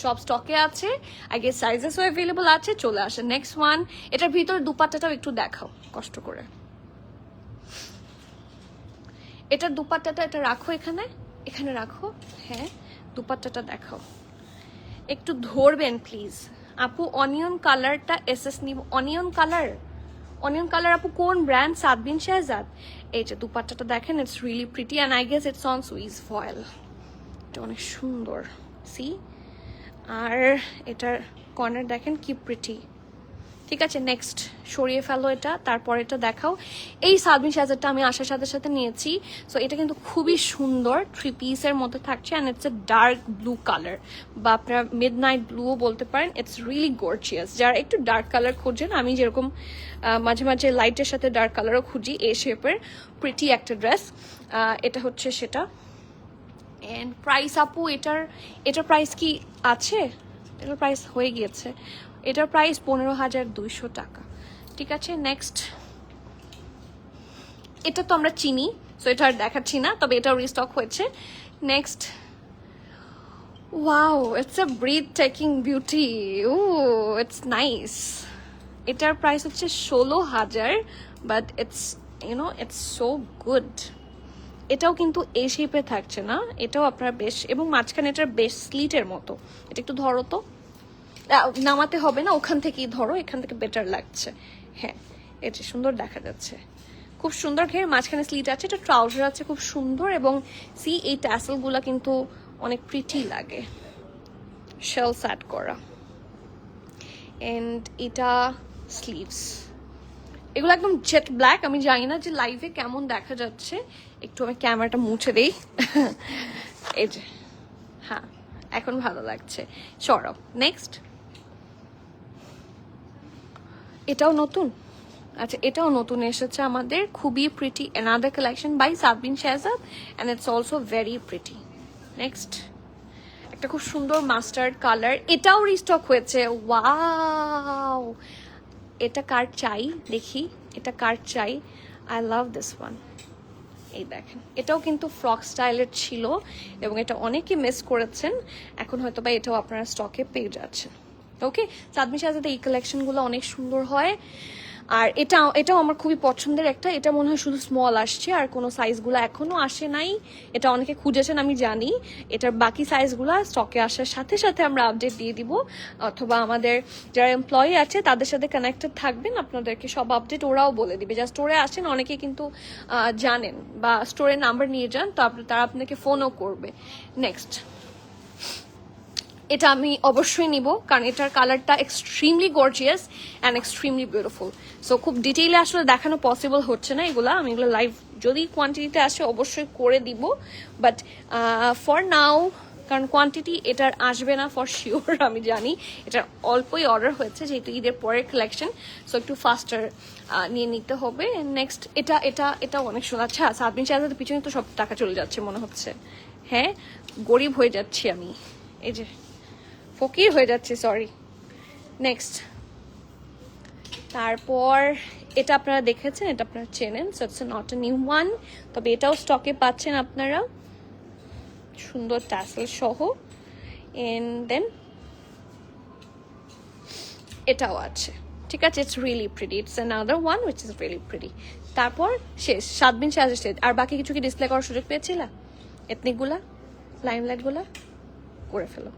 সব স্টকে আছে, আগে সাইজেসও অ্যাভেলেবল আছে। চলে আসে। নেক্সট ওয়ান, এটার ভিতরে দুপাট্টাটাও একটু দেখাও কষ্ট করে। এটার দুপাট্টাটা, এটা রাখো এখানে রাখো। হ্যাঁ, দুপাট্টাটা দেখাও, একটু ধরবেন প্লিজ আপু। অনিয়ন কালারটা এসএস নিব। অনিয়ন কালার আপু কোন ব্র্যান্ড? সাদবিন শেহজাদ। এই যে দুপাট্টাটা দেখেন, it's really pretty and I guess it's on Swiss foil. এটা অনেক সুন্দর, সি। আর এটার কর্নার দেখেন কি প্রিটি। ঠিক আছে, নেক্সট সরিয়ে ফেলো এটা, তারপর এটা দেখাও। এই সাদবিন শেহজাদটা আমি আসার সাথে সাথে নিয়েছি। সো এটা কিন্তু খুবই সুন্দর, 3 পিসের মধ্যে থাকছে and it's a dark blue colour, বা আপনারা মিড নাইট ব্লুও বলতে পারেন। It's really gorgeous. যারা একটু ডার্ক কালার খুঁজছেন, আমি যেরকম মাঝে মাঝে লাইটের সাথে ডার্ক কালারও খুঁজি, এই শেপের প্রিটি একটা ড্রেস, এটা হচ্ছে সেটা। এন্ড প্রাইস আপু এটার প্রাইস কি আছে? এটার প্রাইস হয়ে গিয়েছে। এটার প্রাইস 15,200 টাকা। ঠিক আছে, নেক্সট। এটা তো আমরা চিনি, সো এটা আর দেখাচ্ছি না, তবে এটাও রিস্টক হয়েছে। Next, wow, it's a breathtaking beauty. Oh, it's nice. এটার প্রাইস হচ্ছে 16,000, but it's it's so good. এটাও কিন্তু এই শেপে থাকছে না, এটাও আপনার বেশ, এবং মাঝখানে এটার বেশ স্লিটের মতো। এটা একটু ধরো তো, নামাতে হবে না, ওখান থেকেই ধরো, এখান থেকে বেটার লাগছে। হ্যাঁ, এটা সুন্দর দেখা যাচ্ছে, খুব সুন্দর ঘের, মাঝখানে স্লিট আছে, এটা ট্রাউজার আছে খুব সুন্দর, এবং সি এই ট্যাসেলগুলো কিন্তু অনেক প্রিটি লাগে, শেলস অ্যাড করা। এন্ড এটা স্লিভস, এগুলো একদম জেট ব্ল্যাক। আমি জানি না যে লাইভে কেমন দেখা যাচ্ছে, একটু আমি ক্যামেরাটা মুছে দেই। এই যে, হ্যাঁ এখন ভালো লাগছে। সরাও। নেক্সট, এটাও নতুন। আচ্ছা, এটাও নতুন এসেছে আমাদের, খুবই pretty, another collection by Sadbin Shehzad and it's also very pretty. Next, একটা খুব সুন্দর মাস্টার্ড কালার, এটাও রিস্টক হয়েছে। ওয়াও, এটা কার চাই দেখি, এটা কার চাই? I love this one. এই দেখেন, এটাও কিন্তু ফ্রক স্টাইলের ছিল এবং এটা অনেকে মিস করেছেন, এখন হয়তো বা এটাও আপনারা স্টকে পেয়ে যাচ্ছেন। ওকে, সাদবিন শেহজাদের এই কালেকশনগুলো অনেক সুন্দর হয়। আর এটাও আমার খুবই পছন্দের একটা, এটা মনে হয় শুধু স্মল আসছে আর কোনো সাইজগুলো এখনো আসে নাই। এটা অনেকে খুঁজেছেন আমি জানি, এটার বাকি সাইজগুলো স্টকে আসার সাথে সাথে আমরা আপডেট দিয়ে দিব, অথবা আমাদের যারা এমপ্লয়ি আছে তাদের সাথে কানেক্টেড থাকবেন, আপনাদেরকে সব আপডেট ওরাও বলে দিবে। যা স্টোরে আসেন অনেকে কিন্তু জানেন বা স্টোরের নাম্বার নিয়ে যান, তো তারা আপনাকে ফোনও করবে। নেক্সট, এটা আমি অবশ্যই নিব, কারণ এটার কালারটা extremely gorgeous and extremely beautiful. So খুব ডিটেইলে আসলে দেখানো পসিবল হচ্ছে না এগুলা, আমি এগুলো লাইভ যদি কোয়ান্টিটিতে আসে অবশ্যই করে দিব, বাট ফর নাও, কারণ কোয়ান্টিটি এটার আসবে না ফর শিওর, আমি জানি এটার অল্পই অর্ডার হয়েছে যেহেতু ঈদের পরের কালেকশন, সো একটু ফাস্টার নিয়ে নিতে হবে। নেক্সট, এটা অনেক সুন্দর। আচ্ছা, সাদবিন শেহজাদের পিছনে তো সব টাকা চলে যাচ্ছে মনে হচ্ছে। হ্যাঁ, গরিব হয়ে যাচ্ছি আমি, এই যে ফকির হয়ে যাচ্ছে, সরি। নেক্সট, তারপর এটা আপনারা দেখেছেন, এটা আপনারা চেনেন, so it's not a new one, তবে এটাও স্টকে পাচ্ছেন আপনারা, সুন্দর ট্যাসেল সহ। এন্ড দেন এটাও আছে, ঠিক আছে, it's really pretty, it's another one which is really pretty. তারপর শেষ, সাদবিন শেহজাদ শেষ। আর বাকি কিছু কি ডিসপ্লে করার সুযোগ পেয়েছিলা? এথনিকগুলা, লাইমলাইটগুলা করে ফেলো।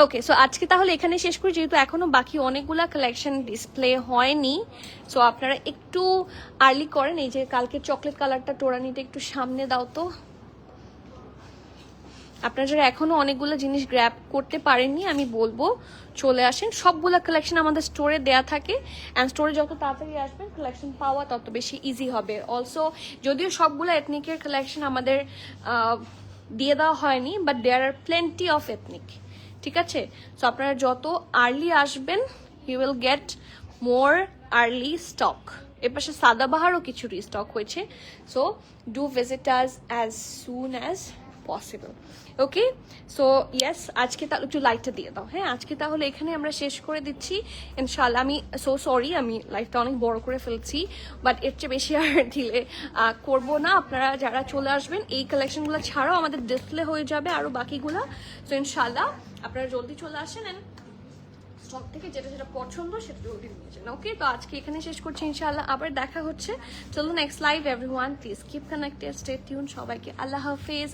ওকে, সো আজকে তাহলে এখানে শেষ করি, যেহেতু এখনো বাকি অনেকগুলা কালেকশন ডিসপ্লে হয়নি। সো আপনারা একটু আর্লি করেন। এই যে কালকে চকলেট কালারটা টোরানিটা একটু সামনে দাও তো। আপনারা যারা এখনো অনেকগুলো জিনিস গ্র্যাব করতে পারেননি, আমি বলবো চলে আসেন, সবগুলা কালেকশন আমাদের স্টোরে দেয়া থাকে, অ্যান্ড স্টোরে যত তাড়াতাড়ি আসবেন কালেকশন পাওয়া তত বেশি ইজি হবে। অলসো যদিও সবগুলো এথনিকের কালেকশন আমাদের দিয়ে দেওয়া হয়নি, but there are plenty of Ethnic, ঠিক আছে। সো আপনারা যত আর্লি আসবেন you will get more early stock. এর পাশে সাদাবাহারও কিছু রিস্টক হয়েছে, so do visit us as soon as possible. Okay, so yes, আজকে তাহলে একটু লাইটটা দিয়ে দাও। হ্যাঁ, আজকে তাহলে এখানে আমরা শেষ করে দিচ্ছি ইনশাল্লাহ। আমি সো সরি, আমি লাইফটা অনেক বড় করে ফেলছি, বাট এর চেয়ে বেশি আর দিলে করবো না। আপনারা যারা চলে আসবেন, এই কালেকশনগুলো ছাড়াও আমাদের ডিসপ্লে হয়ে যাবে আরো বাকিগুলা, সো ইনশাল্লাহ আপনারা জলদি চলে আসেন এন্ড স্টক থেকে যেটা যেটা পছন্দ সেটা জলদি নিয়ে যান। ওকে, তো আজকে এখানে শেষ করছি, ইনশাআল্লাহ আবার দেখা হচ্ছে। চলো next live, everyone please keep connected, stay tune. সবাইকে আল্লাহ হাফেজ।